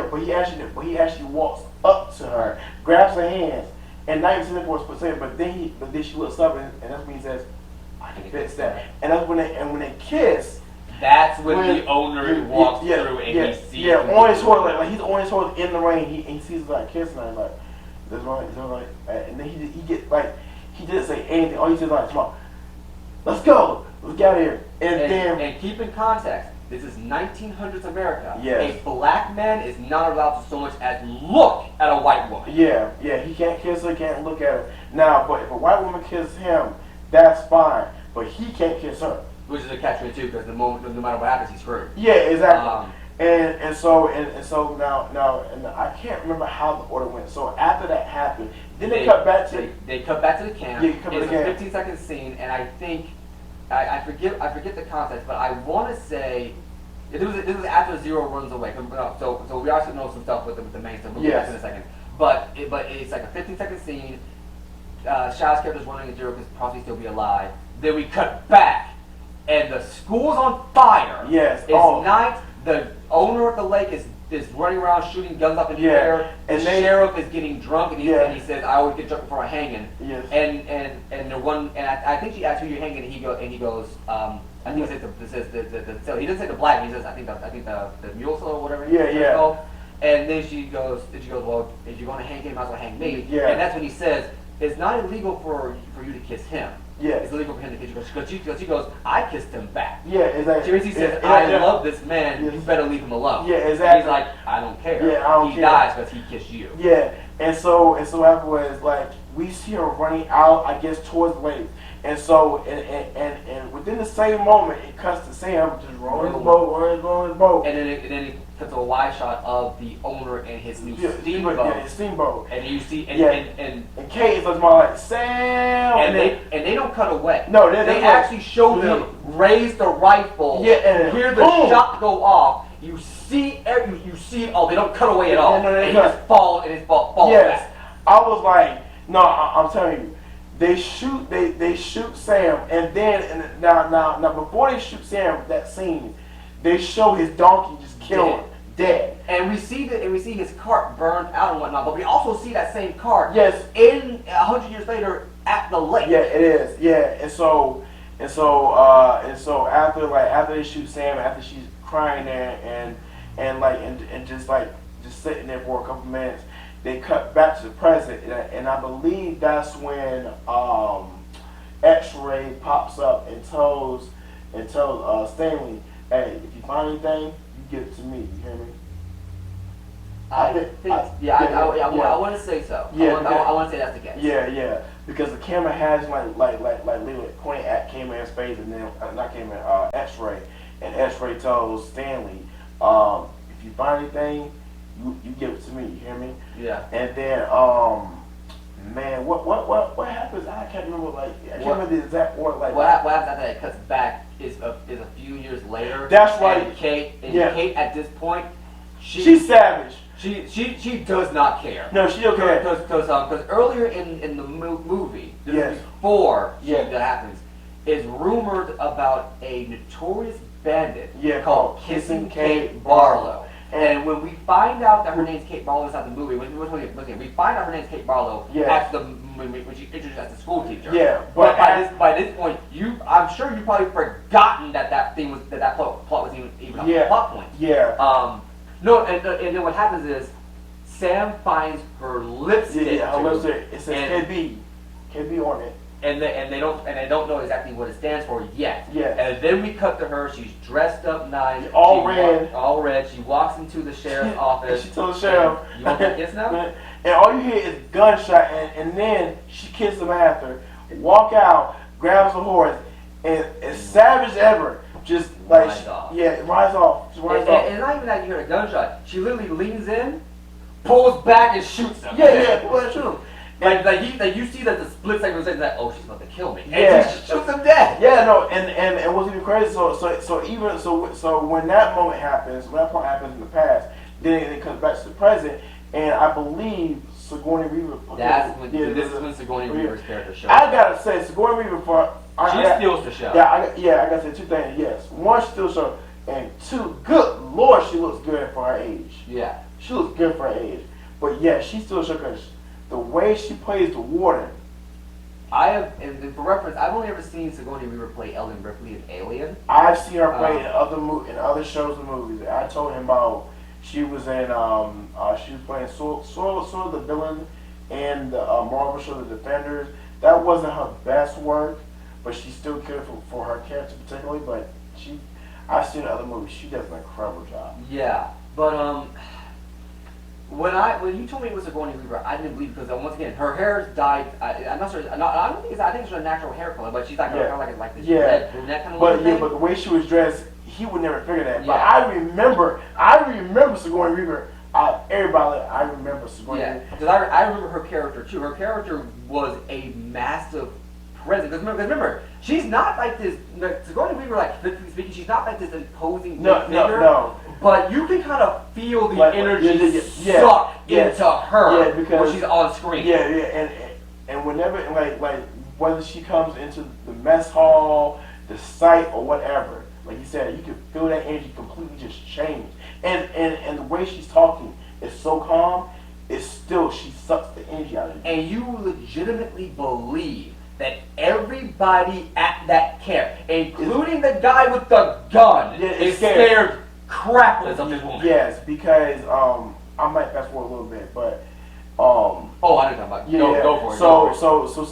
But he actually walks up to her, grabs her hands, and not even saying for a second, but then she looks up, and that's when he says, "I can fix that." And that's when they kiss. That's when the owner walks through and he sees. Yeah, on his horse, like he's on his horse in the rain. He sees like kissing her, like this one, and then he get like he didn't say anything. All he said like, "Come on, let's go, let's get out of here." And keep in context, this is 1900s America. Yes. A black man is not allowed to so much as look at a white woman. Yeah, he can't kiss her, can't look at her. Now, but if a white woman kisses him, that's fine, but he can't kiss her. Which is a catch-22 because no matter what happens, he's screwed. Yeah, exactly. And so now I can't remember how the order went. So after that happened, then they cut back to they cut back to the camp. Yeah, cut back to the camp. It's a 15-second scene, and I think I forget the context, but I want to say this was after Zero runs away. So we also know some stuff with the main stuff. We'll get back in a second. But it's like a 15-second scene. Shaw's character's running and Zero could possibly still be alive. Then we cut back. And the school's on fire. Yes. It's night. The owner of the lake is running around shooting guns up in the air. And the sheriff is getting drunk, and he says, "I always get drunk before I'm hanging." Yes. And the one, and I think she asks who you're hanging, and he goes, I think he says the he doesn't say the black. He says I think the mule or whatever. Yeah. Called. And then she goes, well, if you're going to hang him, you might as well hang me. Yeah. And that's when he says, it's not illegal for you to kiss him. Yeah. It's illegal for him to kiss you. Because she goes, I kissed him back. Yeah, exactly. She basically says, I love this man, you better leave him alone. Yeah, exactly. And he's like, I don't care. Yeah, I don't he care. dies because he kissed you. Yeah, and so afterwards, like, we see her running out, I guess, towards the lake. And so, and within the same moment, it cuts to Sam just rolling his boat. And then it cuts to a wide shot of the owner and his new steamboat. Yeah, his steamboat. And you see, and Kate is more like, Sam! And they don't cut away. No, they actually show them raise the rifle. Yeah, and hear the shot go off. You see oh, they don't cut away at all. No, and he just falls yes. back. I was like, no, I'm telling you. They shoot Sam, and then now before they shoot Sam, that scene, they show his donkey just killed, dead. And we see his cart burned out and whatnot, but we also see that same cart. Yes. In 100 years later at the lake. Yeah, it is. Yeah, and so after they shoot Sam, after she's crying there and just sitting there for a couple minutes. They cut back to the present, and I believe that's when X-Ray pops up and tells Stanley, "Hey, if you find anything, you give it to me." You hear me? I want to say so. Yeah, I want to say that's the case. Yeah, because the camera has literally pointing at K-Man's face, and then not K-Man, X-Ray, and X-Ray tells Stanley, "If you find anything, you give it to me." You hear me? Yeah. And then, man, what happens? I can't remember. I can't remember the exact order. What happens after it cuts back is a few years later. That's right. And Kate at this point, she's savage. She does not care. No, she don't care. Because earlier in the movie, before that happens, is rumored about a notorious bandit called Kissing Kate Barlow. And when we find out that her name's Kate Barlow inside the movie, we find out her name's Kate Barlow when she introduced as the school teacher. Yeah, but by this point, I'm sure you probably forgotten that plot was even a plot point. Yeah. No, and then what happens is Sam finds her lipstick. Yeah, her lipstick. It says KB on it. And they don't know exactly what it stands for yet. Yes. And then we cut to her. She's dressed up nice. All red. She walks into the sheriff's office. And she tells the sheriff, "You want to kiss now?" And all you hear is gunshot, and then she kisses him after. Walk out, grabs the horse, and as savage as ever, just like rise off. Yeah, rise off. Just rise off. And not even that you hear a gunshot. She literally leans in, pulls back, and shoots him. Yeah, pull and shoot him. Like you see that the split second was like, oh, she's about to kill me. And Yeah. she shoots him dead. Yeah, no, and what's even crazy? So when that moment happens, when that point happens in the past, then it comes back to the present, and I believe Sigourney Weaver. This is when Sigourney Weaver's character shows. I gotta say, Sigourney Weaver She steals the show. Yeah, I gotta say two things. Yes, one, she steals the show, and two, good lord, she looks good for her age. Yeah. She looks good for her age. But yeah, she steals the show because the way she plays the warden. I have, and for reference, I've only ever seen Sigourney Weaver play Ellen Ripley in Alien. I've seen her play in other shows and movies. I told him about she was in she was playing sort of the villain in the Marvel show The Defenders. That wasn't her best work, but she still cared for her character particularly. But I've seen other movies. She does an incredible job. Yeah, but when you told me it was Sigourney Weaver, I didn't believe because once again her hair's dyed. I'm not sure. I don't think I think it's a natural hair color, but she's like kind of like this red brunette kind of but thing. But the way she was dressed, he would never figure that. Yeah. But I remember Sigourney Weaver. I remember Sigourney Weaver. Because I remember her character too. Her character was a massive presence. Because remember, she's not like this. Sigourney Weaver, like physically speaking, she's not like this imposing figure. No. But you can kind of feel the energy yeah, suck into her because when she's on screen. And whenever like whether she comes into the mess hall, the site, or whatever, like you said, you can feel that energy completely just change. And the way she's talking is so calm. It's still she sucks the energy out of you. And you legitimately believe that everybody at that camp, including the guy with the gun, is scared crapless of this woman. Yes, because I might fast forward a little bit, but oh, I know about go for it. So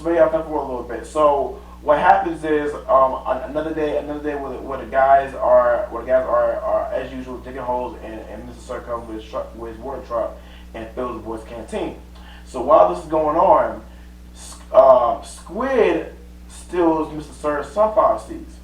maybe I'll fast forward a little bit. So what happens is another day where the guys are as usual digging holes, and Mr. Sir comes with his water truck and fills the boys' canteen. So while this is going on, Squid steals Mr. Sir's sunflower seeds.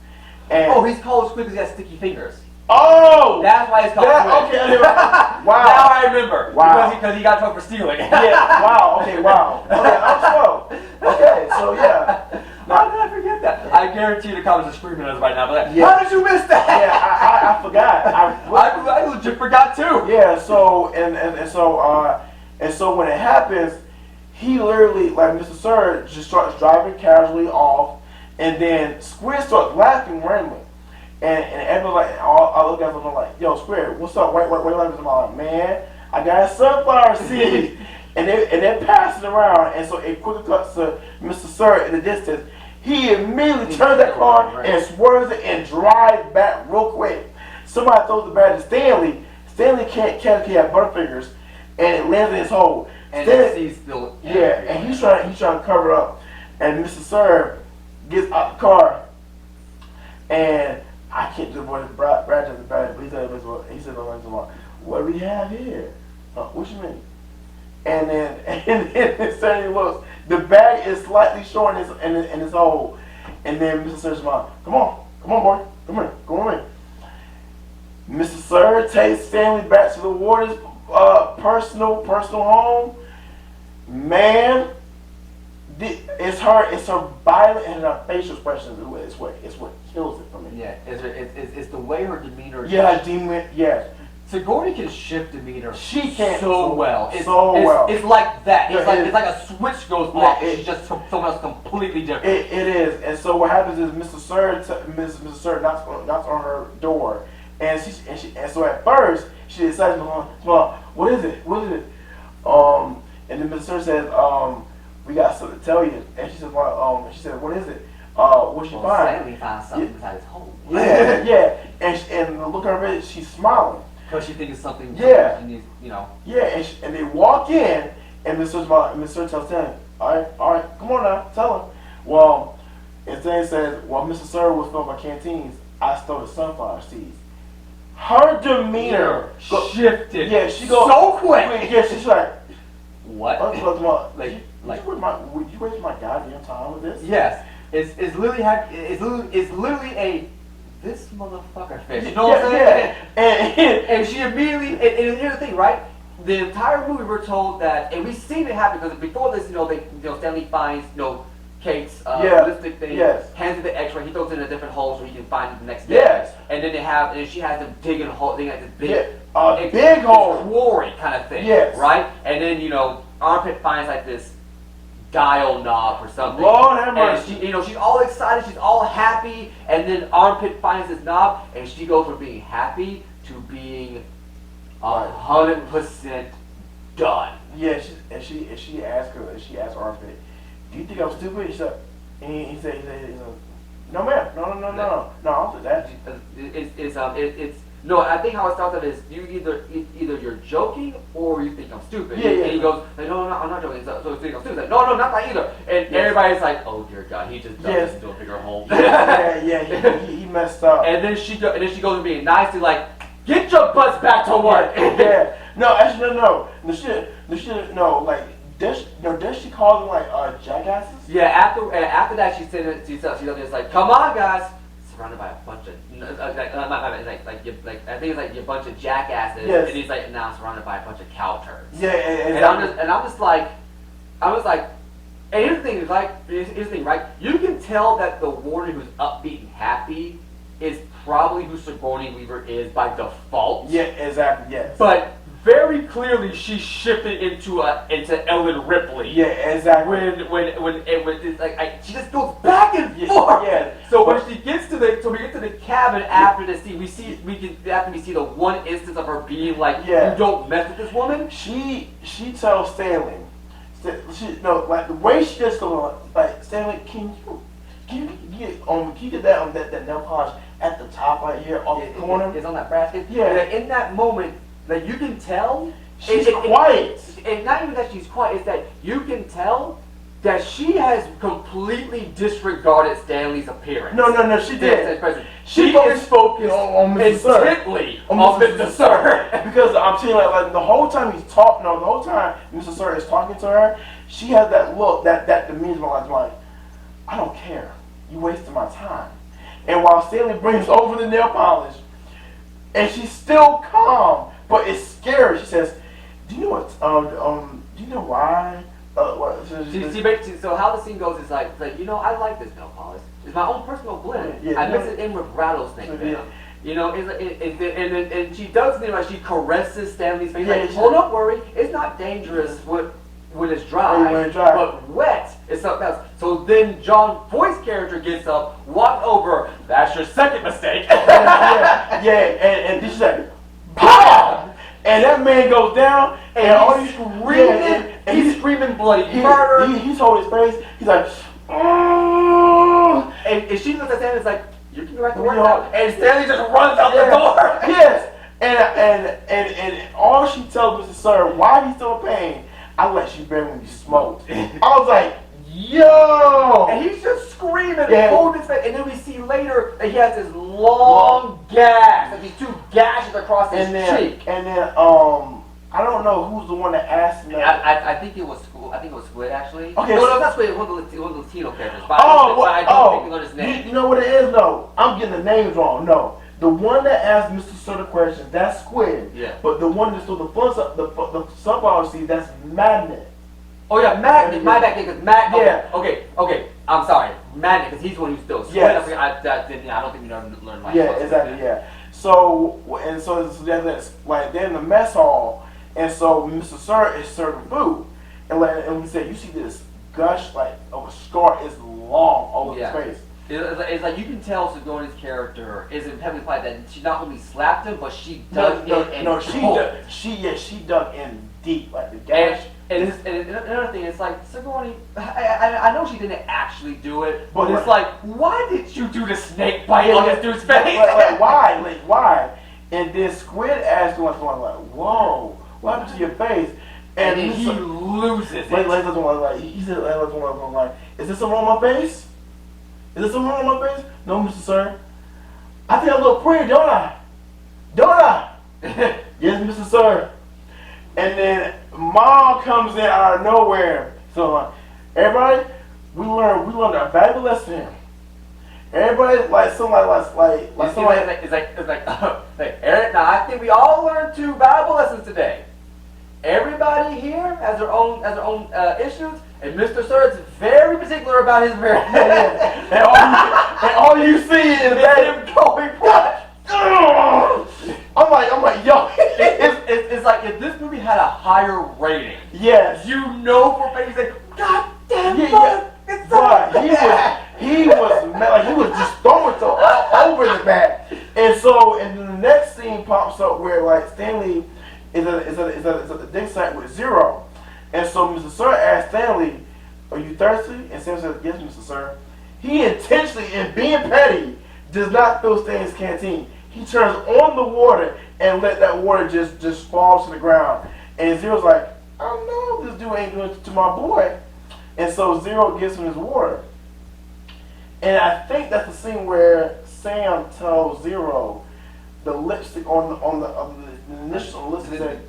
And he's called Squid because he has sticky fingers. Oh! That's why it's called Squid. Okay, wow. Now I remember. Wow. Because he got trouble for stealing. Yeah, wow. Okay, I'm slow. Okay, so yeah. How did I forget that? I guarantee the comments are screaming at us right now. But Yeah. how did you miss that? Yeah, I forgot. I legit forgot too. Yeah, so and so when it happens, he literally, like Mr. Sir, just starts driving casually off, and then Squid starts laughing randomly. And everyone like all the guys are like, yo, Squid, what's up? Wait, laughing. I'm like, man, I got a sunflower seed. and they pass it around, and so it quickly cuts to Mr. Sir in the distance. He immediately turns that car and swerves it and drives back real quick. Somebody throws the bag to Stanley. Stanley can't catch it, he has butterfingers, and it lands in his hole. And he's still and he's trying to cover up. And Mr. Sir gets out the car, and I can't do what Brad does about it, but he said, what do we have here? What you mean? And then Stanley looks, the bag is slightly short in his hole. And then Mr. Sir's like, come on, boy, come here, go on in. Mr. Sir takes Stanley back to the warden's personal home. Man, it's her violent and her facial expressions is what kills it for me. Yeah, it's the way her demeanor. Yeah, demon. Yes. Sigourney can shift demeanor. She can so well. It's like that. It's like a switch goes off. It's just someone else completely different. It is. And so what happens is Mr. Sir knocks on her door, and so at first she decides, what is it? And then Mr. Sir says, we got something to tell you. And she said, what is it? What'd she find? Stanley found something inside his home. Yeah. And the look on her face, she's smiling. Because she thinks it's something. Yeah. She needs, Yeah, and they walk in, and Mr. Sir tells Stanley, all right, come on now, tell him. Well, and Stanley says, Mr. Sir was filling my canteens, I stole the sunflower seeds. Her demeanor shifted. Yeah, she goes so quick. Yeah, she's like, what? Would you waste my goddamn time with this? Yes, it's literally a this motherfucker fish. You know what I'm saying? And she immediately, and here's the thing, right? The entire movie we're told that, and we've seen it happen because before this, Stanley finds, Kate's lipstick thing, hands it the X-ray, he throws it in a different hole so he can find it the next day. Yes. And then and she has them digging a hole, they got this big, big hole, quarry kind of thing, right? And then Armpit finds like this dial knob or something. Lord have mercy. And she's all excited, she's all happy, and then Armpit finds this knob, and she goes from being happy to being 100% done. Yeah, she asked Armpit, "Do you think I'm stupid?" He said, "No, ma'am, no, I'll do that." No, I think how it starts out is you either you're joking or you think I'm stupid. Yeah, and he goes, like, no, I'm not joking. So you think I'm stupid? Like, no, not that either. And everybody's like, oh dear God, he just dumped into a bigger hole. He messed up. And then she goes and being nice to like, get your butts back to work. No, actually no. No, like. Does she call them like jackasses? Yeah, after that she said it's like, come on guys, surrounded by a bunch of I think it's like a bunch of jackasses, and he's like, now I'm surrounded by a bunch of cow turds. Yeah, and I'm just like, and here's the thing is here's the thing, right? You can tell that the warden who's upbeat and happy is probably who Sigourney Weaver is by default. Yeah, exactly. Yes. But very clearly, she shifted into Ellen Ripley. Yeah, exactly. When it's like she just goes back and forth. Yeah. So when we get to the cabin after the scene, after we see the one instance of her being like, you don't mess with this woman. She tells Stanley, like the way she just goes like, Stanley, can you get that nail polish at the top right here off the corner? It's on that basket. Yeah. In that moment. Like you can tell she's quiet. And not even that she's quiet, it's that you can tell that she has completely disregarded Stanley's appearance. No, she did. She is focused intently on Mr. Sir. Because I'm saying like the whole time he's talking, the whole time Mr. Sir is talking to her, she has that look, that demeanor like, I don't care. You wasted my time. And while Stanley brings over the nail polish, and she's still calm. But it's scary. She says, "Do you know what? Do you know why?" So how the scene goes is like I like this nail polish. It's my own personal blend. I mix it in with rattlesnake venom. And she does things like she caresses Stanley's face. Don't worry, it's not dangerous when it's dry, but wet is something else. So then John Voight's character gets up, walks over. That's your second mistake. And she's like, "Pow!" And that man goes down, and all he's screaming, he's screaming bloody murder. He's holding his face. He's like, "Oh!" And she looks at Stanley, it's like, "You can go back to work now." And Stanley just runs out the door. Yes, and all she tells Mr. Sir why he's still in pain. I let you burn when you smoked. I was like, yo! And he's just screaming, holding his face. And then we see later that he has this long gash, like these two gashes across his cheek. And then, I don't know who's the one that asked me. I think it was Squid actually. Okay, no, that's Squid. One of the Latino characters. But I don't think we know his name. You know what it is? No, I'm getting the names wrong. No. The one that asked Mr. Sir the question, that's Squid. Yeah. But the one that's the sunflower seed, that's Magnet. Oh yeah, Magnet. My bad, because Magnet. Okay. I'm sorry, Magnet, because he's the one who's still Squid. Yes. I don't think we learned much. Yeah, exactly. Yeah. So that's like they're in the mess hall, and so Mr. Sir is serving food, and we said, you see this gush like of a scar is long over his face. It's like you can tell Sigourney's character is heavily implied that she not only slapped him, but she dug in. She dug in deep, like the gash. And another thing, it's like Sigourney. I know she didn't actually do it, but it's like, why did you do the snake bite on this dude's face? Like why? Like why? And then Squid asked him, like, whoa, what happened to your face? And then he loses it. He said, like, is this something on my face? Is there something wrong with my face? No, Mr. Sir. I think I look pretty, don't I? Don't I? Yes, Mr. Sir. And then Mom comes in out of nowhere. So everybody, we learned a valuable lesson here. Everybody's like somebody like somebody. It's like like Eric. Now I think we all learned 2 valuable lessons today. Everybody here has their own issues, and Mr. Sir is very particular about his marriage. and all you see is him going what? I'm like, yo, it's like if this movie had a higher rating. Yes. You know for a fact, he's like, God damn it, it's so bad. He was mad, like he was just throwing so all over the back. And so, and then the next scene pops up where like Stanley is at the dig site with Zero. And so Mr. Sir asked Stanley, "Are you thirsty?" And Stanley says, "Yes, Mr. Sir." He intentionally, in being petty, does not fill Stanley's canteen. He turns on the water and let that water just fall to the ground. And Zero's like, "I don't know if this dude ain't doing it to my boy." And so Zero gives him his water. And I think that's the scene where Sam tells Zero the lipstick on the initial lipstick.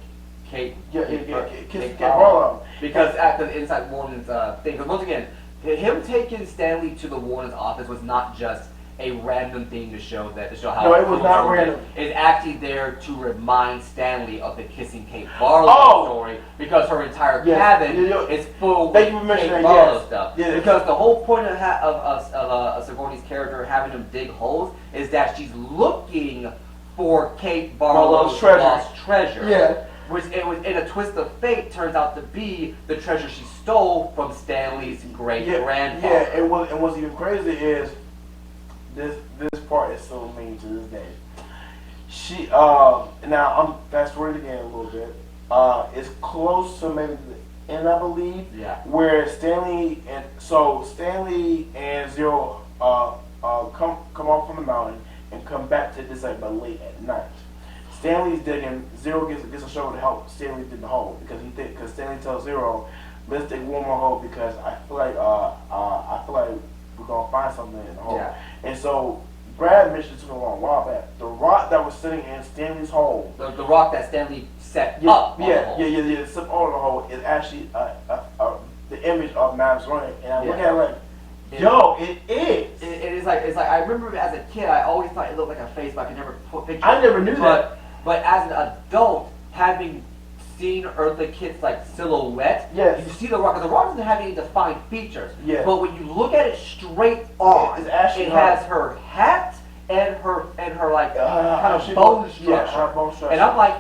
Kate. Kate Barlow. Because at the Inside Warden's thing, because once again, him taking Stanley to the Warden's office was not just a random thing to show how. No, it was not random. It's actually there to remind Stanley of the kissing Kate Barlow story, because her entire cabin is full of Kate Barlow stuff. Yeah, because the whole point of Sigourney's character having him dig holes is that she's looking for Kate Barlow's lost treasure. Yeah. Which it was in a twist of fate turns out to be the treasure she stole from Stanley's great grandfather. Yeah, and what's even crazy is this part is so mean to this day. She now I'm fast forwarding again a little bit. It's close to maybe the end, I believe. Yeah. Where Stanley and Zero come off from the mountain and come back to this like but late at night. Stanley's digging. Zero gets a shovel to help Stanley dig the hole because Stanley tells Zero, "Let's dig one more hole because I feel like we're gonna find something in the hole." Yeah. And so Brad mentioned to me a while back. The rock that was sitting in Stanley's hole, the rock that Stanley set up. The set on the hole is actually the image of Madame Running. And I look at it like, yo, it is. It is like I remember as a kid I always thought it looked like a face, but I could never put pictures. I never knew that. But as an adult, having seen Earthly Kid's like silhouette, you see the rock. Because the rock doesn't have any defined features. Yeah. But when you look at it straight on, it has her hat and her like kind of bone structure. And I'm like,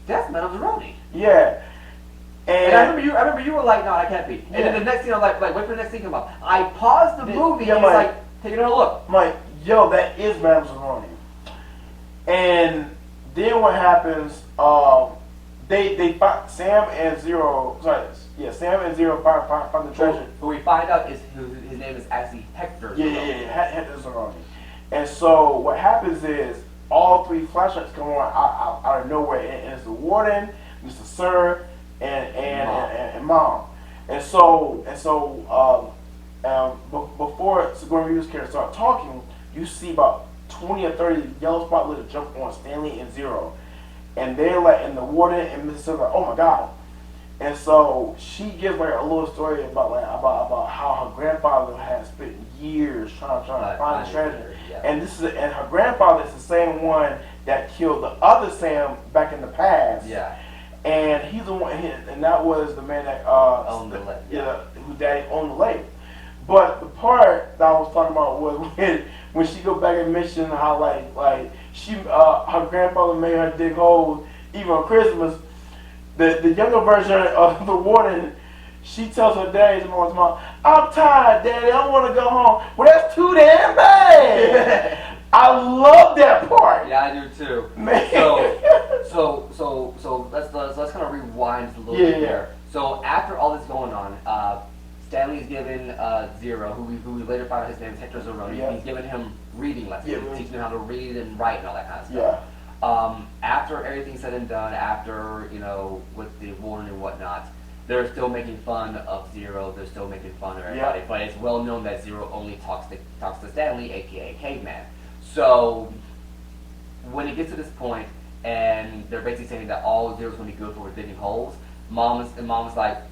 that's Madame Zeroni. Yeah. And I remember you were like, no, that can't be. And then the next thing I'm like, wait for the next thing to come up. I paused the movie and was like, take another look. I'm like, yo, that is Madame Zeroni. And then what happens? They find Sam and Zero find the treasure. Who we find out is his name is actually Hector. Hector Zeroni. And so what happens is all 3 flashlights come on out of nowhere, and it's the Warden, Mr. Sir, and Mom. And so before Sigourney Weaver's character start talking, you see about 20 or 30 yellow spotlights jump on Stanley and Zero. And they're like, and the Warden and Mr. Sir like, oh my God. And so she gives like a little story about how her grandfather has spent years trying to find the treasure. Yeah. And her grandfather is the same one that killed the other Sam back in the past. Yeah. And he's the one, and that was the man that owned the lake. Who daddy owned the lake. But the part that I was talking about was when she go back and mention how like she her grandfather made her dig holes even on Christmas. The younger version of the Warden, she tells her daddy tomorrow, "I'm tired, Daddy. I want to go home." Well, that's too damn bad. I love that part. Yeah, I do too. Man. So let's kind of rewind a little bit here. So after all this going on, Stanley's given Zero, who we later found out his name is Hector Zeroni. Yeah. He's given him reading lessons, teaching him how to read and write and all that kind of stuff. Yeah. After everything's said and done, after with the Warden and whatnot, they're still making fun of Zero. They're still making fun of everybody. But it's well known that Zero only talks to Stanley, aka Caveman. So when it gets to this point, and they're basically saying that all Zero's going to be good for digging holes, Mom is like,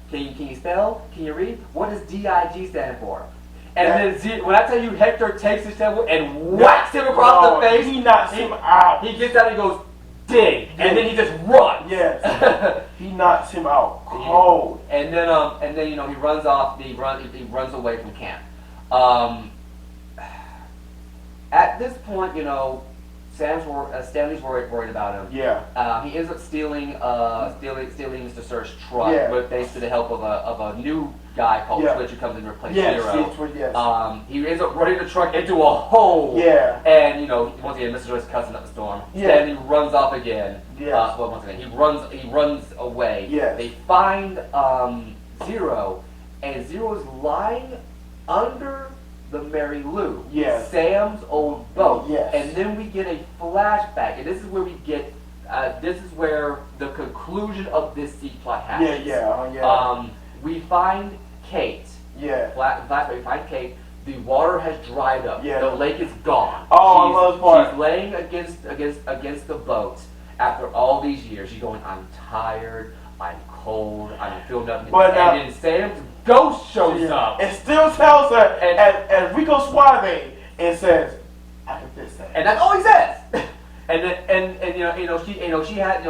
can you spell? Can you read? What does DIG stand for? And then when I tell you Hector takes his shovel and whacks him across the face, he knocks him out. He gets out and he goes, dig, and then he just runs. Yes, he knocks him out cold. And then he runs off. He runs away from camp. At this point, Stanley's worried about him. Yeah. He ends up stealing Mr. Surge's truck with thanks to the help of a new guy called Twitch who comes in to replace Zero. He ends up running the truck into a hole. Yeah. And once again, Mr. Surge's cussing up the storm. Stanley runs off again. Yes. Once again, he runs away. Yes. They find Zero, and Zero is lying under the Mary Lou, Sam's old boat, and then we get a flashback, and this is where we get, this is where the conclusion of this C plot happens. We find Kate. Flashback. We find Kate. The water has dried up. The lake is gone. Oh, I love this part. She's laying against the boat after all these years. She's going, I'm tired. I'm cold. I don't feel nothing. But and then Sam's ghost shows up and still tells her, and Rico Suave, and says, "I can fix that." And that's all he says. and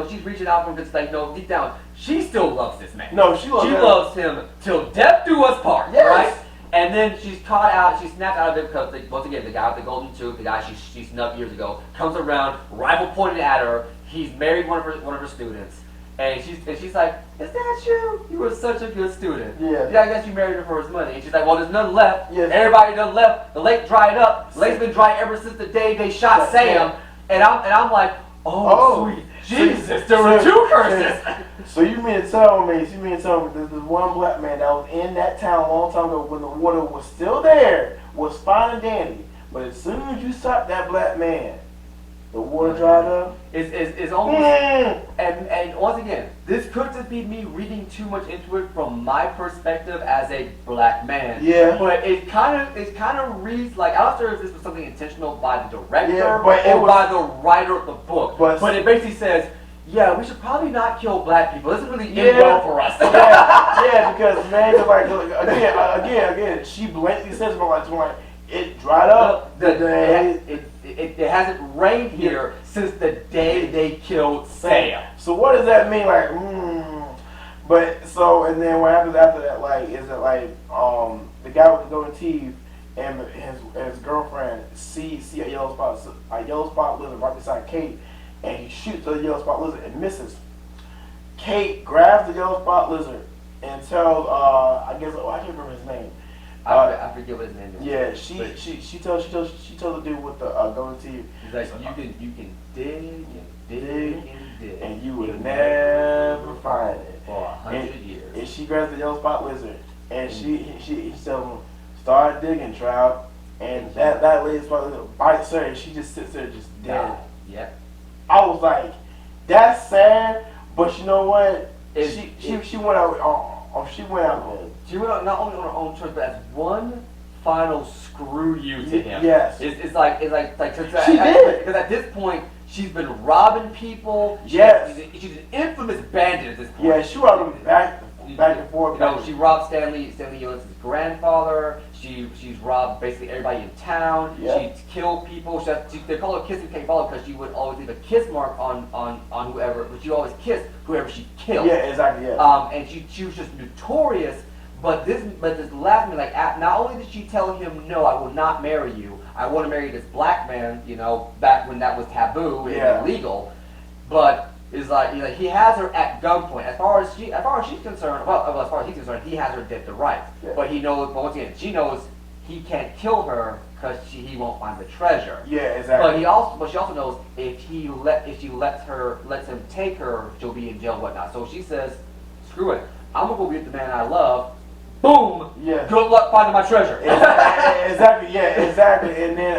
she's reaching out for him because deep down she still loves this man. No, she loves him till death do us part. Yes. Right? And then she's caught out. She's snapped out of it because once again the guy with the golden tooth, the guy she snubbed years ago, comes around, rifle pointed at her. He's married one of her students. And she's like, is that you? You were such a good student. Yeah, I guess you married her for his money. And she's like, well, there's none left. Yes. Everybody done left. The lake dried up. The lake's been dry ever since the day they shot Sam. And I'm like, sweet Jesus, there were two curses. So you mean to tell me there's one black man that was in that town a long time ago when the water was still there, was fine and dandy, but as soon as you stopped that black man, the water dried up. It's almost and once again, this could just be me reading too much into it from my perspective as a black man. Yeah. But it kind of reads like, I'm not sure if this was something intentional by the director or by the writer of the book. But it basically says, yeah, we should probably not kill black people. This is really end well for us. Because man, again, she blatantly says, like, it dried up. It hasn't rained here since the day they killed Sam. So what does that mean? Like, But so, and then what happens after that? Like, is it like the guy with the golden teeth and his girlfriend see a yellow spot lizard right beside Kate, and he shoots the yellow spot lizard and misses. Kate grabs the yellow spot lizard and tells I can't remember his name. I forget what his name is. Yeah, she tells the dude with the golden teeth. He's like, you can dig and dig and dig, and you will never find it for 100 years. And she grabs the yellow spot lizard, and she tells him, start digging, child. And that lady spot lizard bites her, and she just sits there just dead. Yep. I was like, that's sad, but you know what? She went out. She went out. She went out not only on her own choice, but as one final screw you to him. Yes. It's like she did, because at this point she's been robbing people. She's an infamous bandit at this point. Yeah, she robbed him back and forth. She robbed Stanley Young's grandfather. She's robbed basically everybody in town. Yep. She's killed people. They call her Kiss and Can't Follow because she would always leave a kiss mark on whoever, but she always kissed whoever she killed. Yeah, exactly. Yeah. And she was just notorious. But this last man, like, not only did she tell him, no, I will not marry you. I want to marry this black man. Back when that was taboo and illegal. But is like, he has her at gunpoint. As far as she's concerned, as far as he's concerned, he has her dead to rights. Yeah. But he knows. But once again, she knows he can't kill her because he won't find the treasure. Yeah, exactly. But she also knows if she lets him take her, she'll be in jail and whatnot. So she says, screw it. I'm gonna go get the man I love. Boom. Yeah. Good luck finding my treasure. Exactly. Yeah. Exactly. And then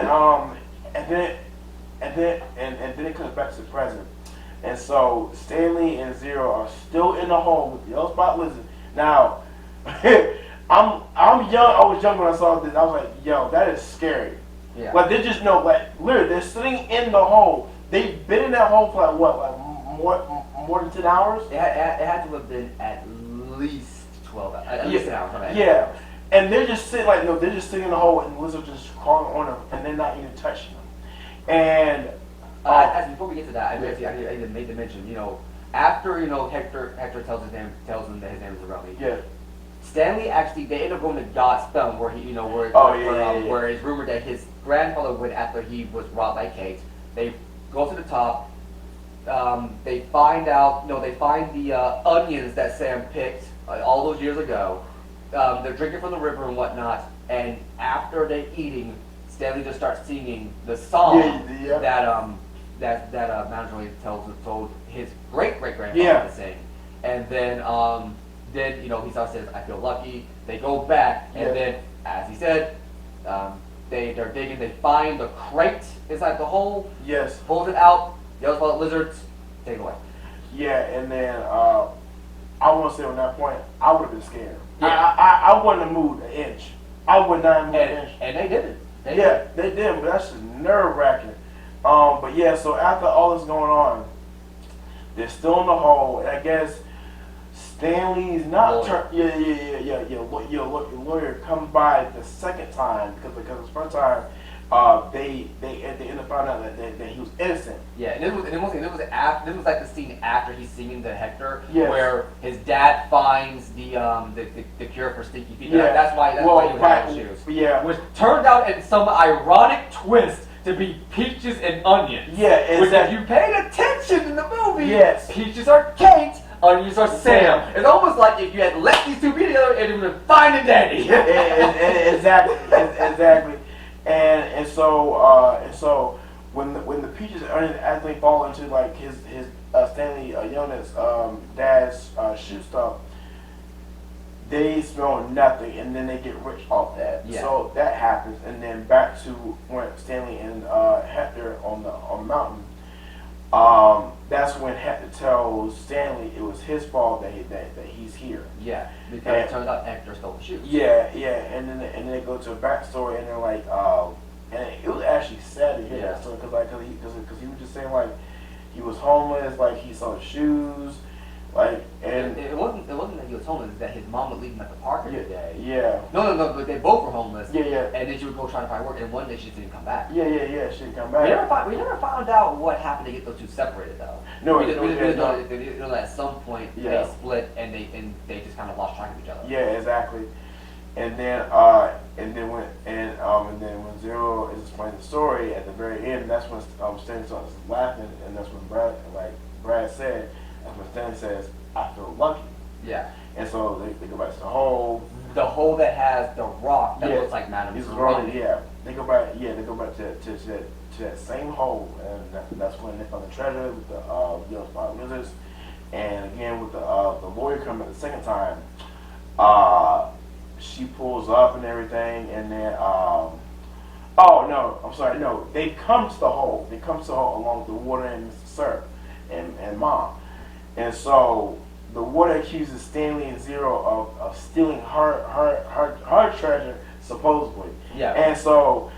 it comes back to the present. And so Stanley and Zero are still in the hole with the yellow spot lizard. Now, I'm young. I was young when I saw this. I was like, yo, that is scary. Yeah. Like they just know, like literally, they're sitting in the hole. They've been in that hole for more than 10 hours. It had to have been at least 12 hours. At least an hour. Yeah. And they're just sitting like, no, they're just sitting in the hole, and the lizard just crawling on them, and they're not even touching them. And before we get to that, I need to mention, you know, after, you know, Hector tells him that his name is Remy. Yeah. Stanley actually, they end up going to God's Thumb, where he, you know, where it's rumored that his grandfather went after he was robbed by Kate. They go to the top. They find the onions that Sam picked all those years ago. They're drinking from the river and whatnot, and after they're eating, Stanley just starts singing the song that Mountjoy told his great-great-grandfather to sing. And then you know, he starts saying, I feel lucky. They go back, and then, as he said, they're digging, they find the crate inside the hole, pulls it out, yells about lizards, take it away. Yeah, and then I want to say on that point, I would have been scared. Yeah. I wouldn't have moved an inch. I would not have moved an inch. And they didn't. They did, but that's just nerve-wracking. But yeah, so after all this going on, they're still in the hole, and I guess Stanley's not your lawyer comes by the second time because the first time they ended up finding out that he was innocent. Yeah, and it was like the scene after he's singing to Hector, where his dad finds the cure for stinky feet. Yeah. That's why he would have shoes. Yeah, which turned out in some ironic twist to be peaches and onions. Yeah, exactly. Which, if you paid attention in the movie, yes, peaches are Kate, onions are Sam. It's almost like if you had let these two be together, it would have been fine and dandy. Exactly. And so when the peaches and onions actually fall into like his Stanley Jonas dad's shoe stuff, they smell nothing, and then they get rich off that. Yeah. So that happens, and then back to when Stanley and Hector on the mountain. That's when Hector tells Stanley it was his fault that he's here. Yeah, because it turns out Hector stole the shoes. Yeah, and then they go to a backstory, and they're like, and it was actually sad to hear that story because he was just saying like he was homeless, like he saw the shoes. Like, and it wasn't that he was homeless, it's that his mom would leave him at the park every day. Yeah. No, but they both were homeless. Yeah. And then she would go try to find work, and one day she just didn't come back. Yeah, she didn't come back. We never found out what happened to get those two separated though. No, we didn't know that at some point they split and they just kind of lost track of each other. Yeah, exactly. And then when Zero is explaining the story at the very end, that's when Stanley starts laughing, and that's when Brad said. That's when Stanley says, I feel lucky. Yeah. And so they go back to the hole. The hole that has the rock that looks like Madame Serrani. Yeah. They go back to that same hole, and that's when they found the treasure with the yellow spot lizards. And again with the lawyer coming the second time, she pulls up and everything, and then they come to the hole. They come to the hole along with the water and Mr. Sir and Mom. And so the water accuses Stanley and Zero of stealing her treasure, supposedly. Yeah. And so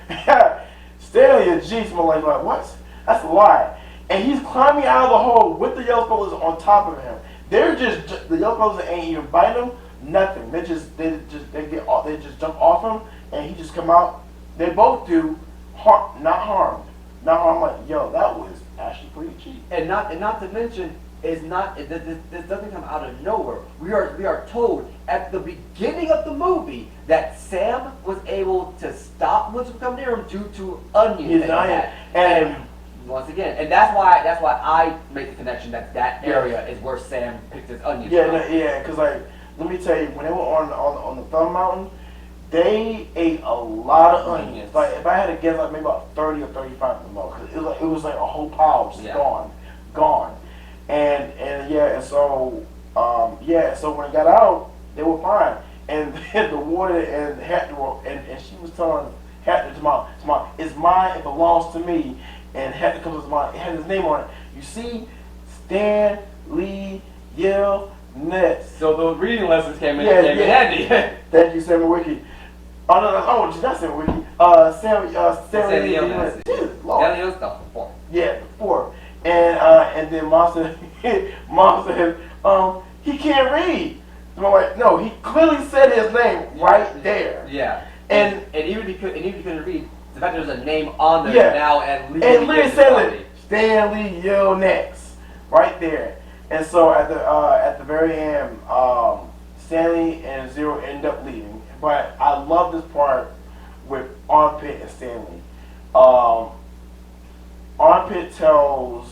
Stanley and G smell like what? That's a lie. And he's climbing out of the hole with the yellow fellas on top of him. The yellow fellas ain't even biting him, nothing. They just jump off him, and he just come out. They both do not harmed. I'm like, yo, that was actually pretty cheap. And not to mention, this doesn't come out of nowhere. We are told at the beginning of the movie that Sam was able to stop Woods from coming near him due to onions. And once again, and that's why I make the connection that area is where Sam picked his onions from. Because like, let me tell you, when they were on the Thumb Mountain, they ate a lot of onions. Like, if I had to guess, like maybe about 30 or 35 of them, because it was like a whole pile just gone. So when it got out, they were fine. And then the water and Hector and she was telling Hector, "Tomorrow, it's mine. It belongs to me." And Hector comes to mind. It had his name on it. You see, Stan Lee Yell Nets. So those reading lessons came in handy. Thank you, Sammy Wiki. Oh no, that's Sammy Wiki. Sammy Nets. Daniel's the fourth. Yeah, the fourth. And then Mom said, he can't read. Like, no, he clearly said his name right there. Yeah. And even if you couldn't read, the fact that there's a name on there now and literally said it. Stanley Yelnats right there. And so at the very end, Stanley and Zero end up leaving. But I love this part with Armpit and Stanley. Armpit tells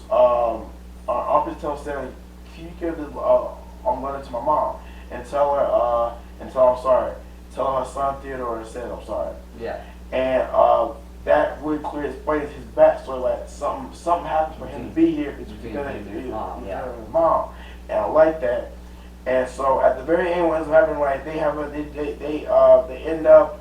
Stanley, "Can you give this letter to my mom and tell her I'm sorry. Tell her son Theodore said I'm sorry." Yeah. And that really clearly explains his backstory. Like something happened for him to be here because of his mom. And I like that. And so at the very end, what's happening? Like they end up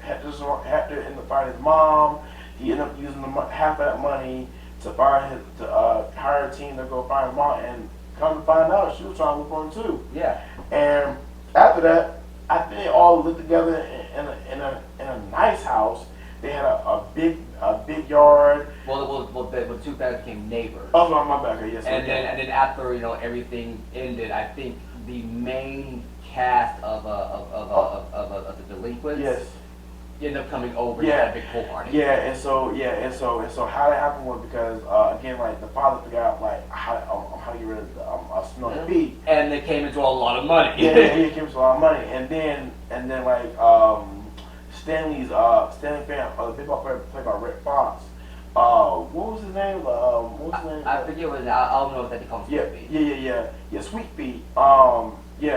Hector end up finding his mom. He ended up using half of that money to hire a team to go find his mom, and come to find out she was trying to look for him too. Yeah. And after that, I think they all lived together in a nice house. They had a big yard. Well, the two families became neighbors. Oh, no, my bad. Yes. And then after everything ended, I think the main cast of the delinquents ended up coming over and had a big pool party. And so how that happened was because again, like the father figured out like how to get rid of the smelling feet. And they came into a lot of money. He came into a lot of money, and then like Stanley fan, the baseball player played by Rick Fox. What was his name? I forget what. I don't know if that becomes Sweet Pea. Yeah, Sweet Pea.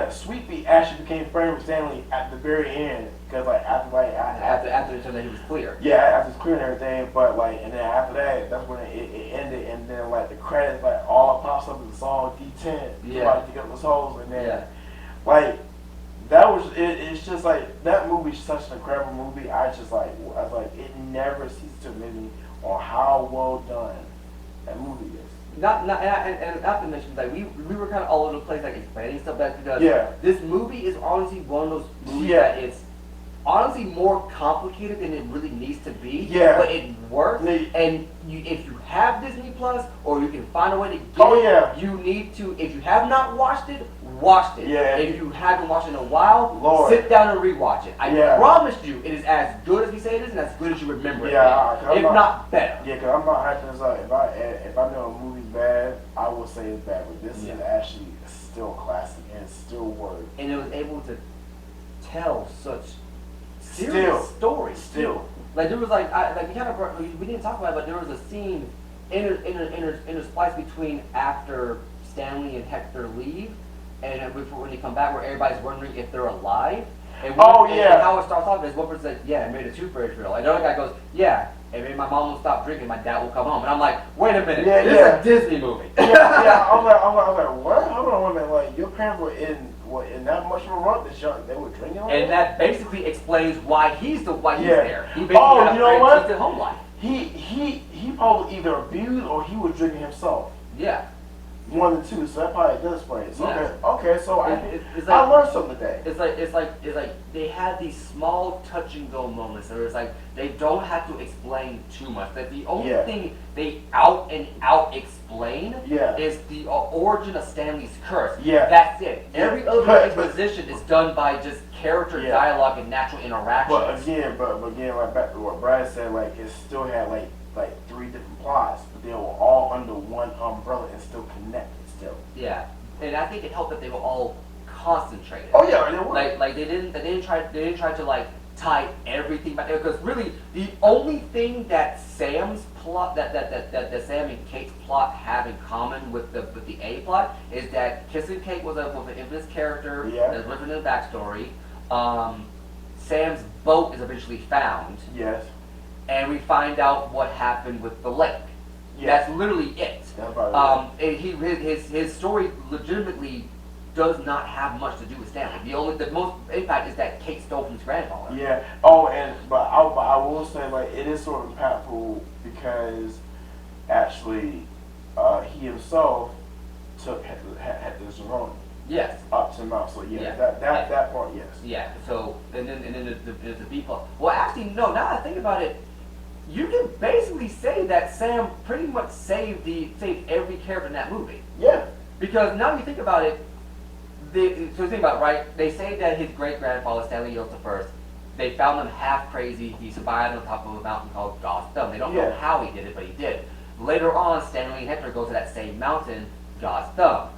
Sweet Pea actually became friends with Stanley at the very end because after it turned out he was clear. Yeah, after it's clear and everything, but and then after that, that's when it ended, and then the credits all pops up in the song D10. Yeah. To get those holes, and then that was it. It's just that movie is such an incredible movie. I was like, it never ceases to amaze me on how well done that movie is. And not to mention we were kind of all over the place explaining stuff because this movie is honestly one of those movies that is honestly more complicated than it really needs to be. Yeah. But it works. And if you have Disney Plus or you can find a way to get it, you need to. If you have not watched it, watch it. Yeah. If you haven't watched it in a while, sit down and rewatch it. I promise you, it is as good as we say it is, and as good as you remember it. If not better. Yeah, because I'm not hyping this up. If I know a movie's bad, I will say it's bad. But this is actually still classic and still works. And it was able to tell such serious stories. Still. There was we didn't talk about it, but there was a scene interspliced between after Stanley and Hector leave and before when they come back, where everybody's wondering if they're alive. And and how it starts off is one person says, "Yeah, I made a toothbrush drill," and the other guy goes, "Yeah, and maybe my mom will stop drinking, my dad will come home." And I'm like, "Wait a minute, this is a Disney movie." I'm like, what? Hold on a minute. Your parents were in that much of a rut that they were drinking. And that basically explains why he's there. He basically had a twisted home life. He probably either abused or he was drinking himself. Yeah. One and two, so that probably does explain it. So, okay, so I learned something today. It's like they had these small touch and go moments where it's they don't have to explain too much. That the only thing they out and out explain is the origin of Stanley's curse. Yeah. That's it. Every other exposition is done by just character dialogue and natural interaction. But again, like back to what Brad said, it still had like 3 different plots, but they were all under one umbrella and still connected still. Yeah, and I think it helped that they were all concentrated. Oh yeah, they were. They didn't try to tie everything back there, because really the only thing that Sam's plot that Sam and Kate's plot have in common with the A plot is that Kissing Kate was an infamous character that's written in the backstory. Sam's boat is eventually found. Yes. And we find out what happened with the lake. Yes. That's literally it. His story legitimately does not have much to do with Stanley. The most impact is that Kate stole from his grandfather. Yeah. Oh, but I will say it is sort of impactful because actually he himself took Hector's Zeroni. Yes. Up to Mount. So that part, yes. Yeah. So and then the B plot. Well, actually, no. Now that I think about it, you can basically say that Sam pretty much saved every character in that movie. Yeah. Because now you think about it, So think about it, right? They say that his great grandfather Stanley Yeltsin first. They found him half crazy. He survived on top of a mountain called God's Thumb. They don't know how he did it, but he did. Later on, Stanley and Hector go to that same mountain, God's Thumb.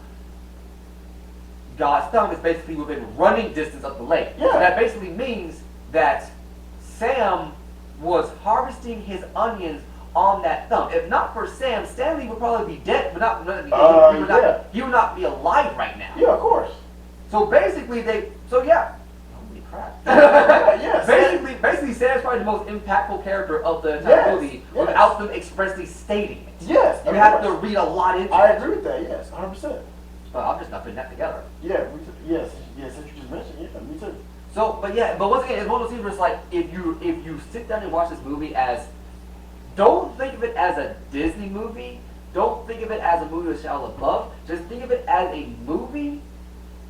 God's Thumb is basically within running distance of the lake. Yeah. So that basically means that Sam was harvesting his onions on that thumb. If not for Sam, Stanley would probably be dead, but he would not be alive right now. Yeah, of course. So basically, holy crap. Yes. Basically, Sam's probably the most impactful character of the entire movie without them expressly stating it. Yes. You have to read a lot into it. I agree with that. Yes, 100%. But I'm just not putting that together. Yeah. Yes. Since you just mentioned, yeah, me too. So, but once again, it's one of those things where it's like if you sit down and watch this movie don't think of it as a Disney movie. Don't think of it as a movie with Shia LaBeouf. Just think of it as a movie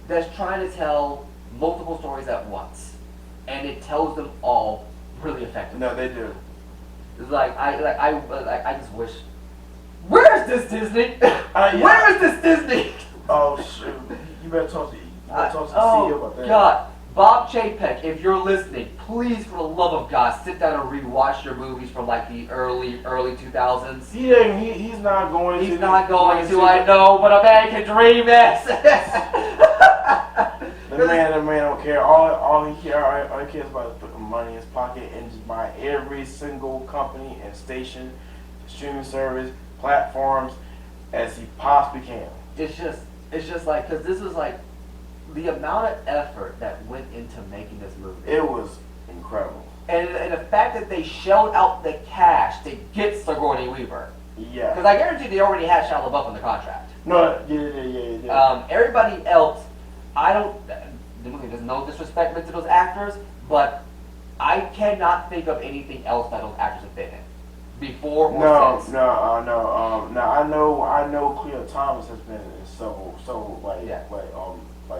that's trying to tell multiple stories at once, and it tells them all really effectively. No, they do. It's I just wish. Where's this Disney? Yeah. Where is this Disney? Oh shoot! You better talk to the CEO about that. God. Bob Chapek, if you're listening, please, for the love of God, sit down and rewatch your movies from like the early 2000s. He's not going to. He's not going to. I know, but a man can dream this. The man don't care. All he cares about is putting money in his pocket and just buying every single company and station, streaming service, platforms as he possibly can. It's just like, because this was like the amount of effort that went into making this movie. It was incredible. And the fact that they shelled out the cash to get Sigourney Weaver. Yeah. Because I guarantee they already had Shia LaBeouf on the contract. No, yeah. Everybody else, the movie does no disrespect meant to those actors, but I cannot think of anything else that those actors have been in. Before or since. No. I know Cleo Thomas has been in several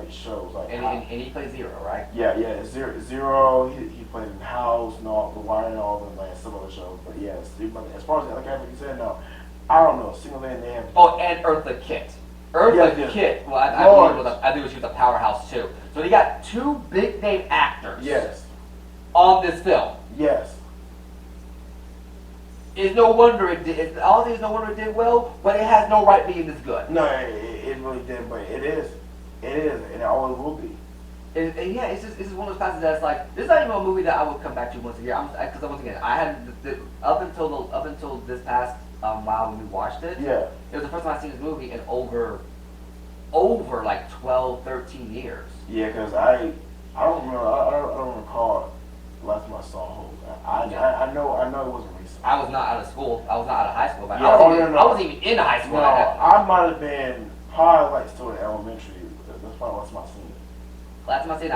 shows like. And he plays Zero, right? Yeah. Zero. He played in House and all The Wire and all them like some other shows. But yes, as far as like you said, no, I don't know. Single thing they have. Oh, and Eartha Kitt. Eartha Kitt. Well, I think she was a powerhouse too. So they got two big name actors. Yes. On this film. Yes. It's no wonder it did. Honestly, it's no wonder it did well, but it has no right being this good. No, it really did, but it is, and it always will be. It's just one of those passages that's like, this is not even a movie that I would come back to once a year. Because once again, I had up until this past while when we watched it. Yeah. It was the first time I've seen this movie in over like 12, 13 years. Yeah, because I don't remember. I don't recall the last time I saw Hope. I know it wasn't recent. I was not out of school. I was not out of high school. But Yeah, I wasn't even in high school. No, I might have been probably like still in elementary. That's probably last time I seen it. Last time I seen it, I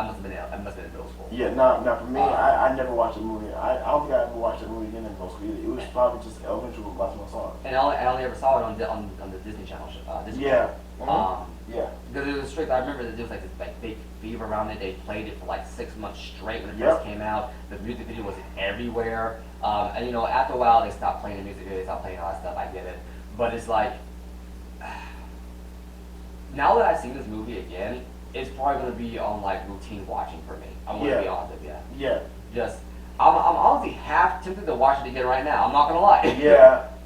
must have been in middle school. Yeah, no, for me, I never watched a movie. I don't think I ever watched a movie again in middle school either. It was probably just elementary the last time I saw it. And I only ever saw it on the Disney Channel. Disney Yeah. Channel. Yeah. Because it was strict. I remember that there was like this big fever around it. They played it for like 6 months straight when it first came out. The music video was everywhere. And after a while they stopped playing the music video. They stopped playing all that stuff. I get it. But it's like, now that I've seen this movie again, it's probably going to be on like routine watching for me. I'm going to be honest with you. Yeah. I'm honestly half tempted to watch it again right now. I'm not going to lie.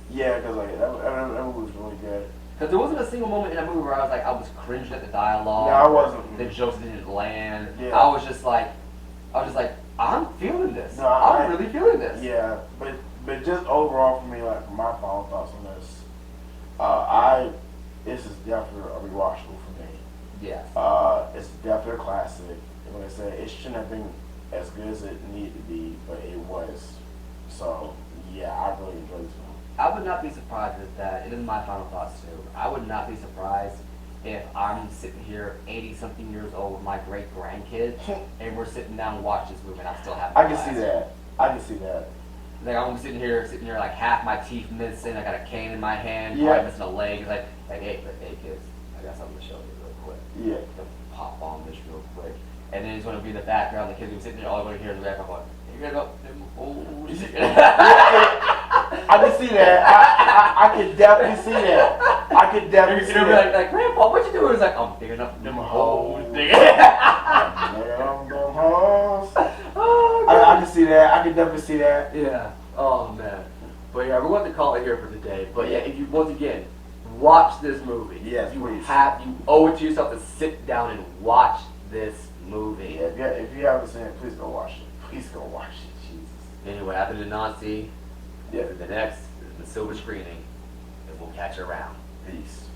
Yeah, because like that movie was really good. Because there wasn't a single moment in that movie where I was cringing at the dialogue. No, I wasn't. The jokes didn't land. Yeah. I was just like, I'm feeling this. No, I'm really feeling this. Yeah, but just overall for me, like my final thoughts on this, this is definitely a rewatchable for me. Yes. It's definitely a classic. Like I said, it shouldn't have been as good as it needed to be, but it was. So yeah, I really enjoyed this one. I would not be surprised with that. It is my final thoughts too. I would not be surprised if I'm sitting here 80-something years old with my great grandkids and we're sitting down and watch this movie and I'm still having I can see that. Like I'm sitting here like half my teeth missing. I got a cane in my hand, Yeah. probably missing a leg. It's like hey kids, I got something to show you real quick. Yeah. To pop on this real quick. And then it's going to be in the background. The kids will be sitting there, all going to hear in the background going, you're going to go, oh shit. I can see that. I can definitely see that. I I could definitely see You'll be that. like, Grandpa, what you doing? He's like, I'm digging up them holes. Oh, I can see that. I can definitely see that. Yeah. Oh man. But yeah, we're going to call it here for today. But yeah, if you once again watch this movie, Yes, you please. you owe it to yourself to sit down and watch this movie. Yeah, if you haven't seen it, please go watch it. Please go watch it. Jesus. Anyway, after the Nazi, Yeah. the next is the silver screening, and we'll catch you around. Peace.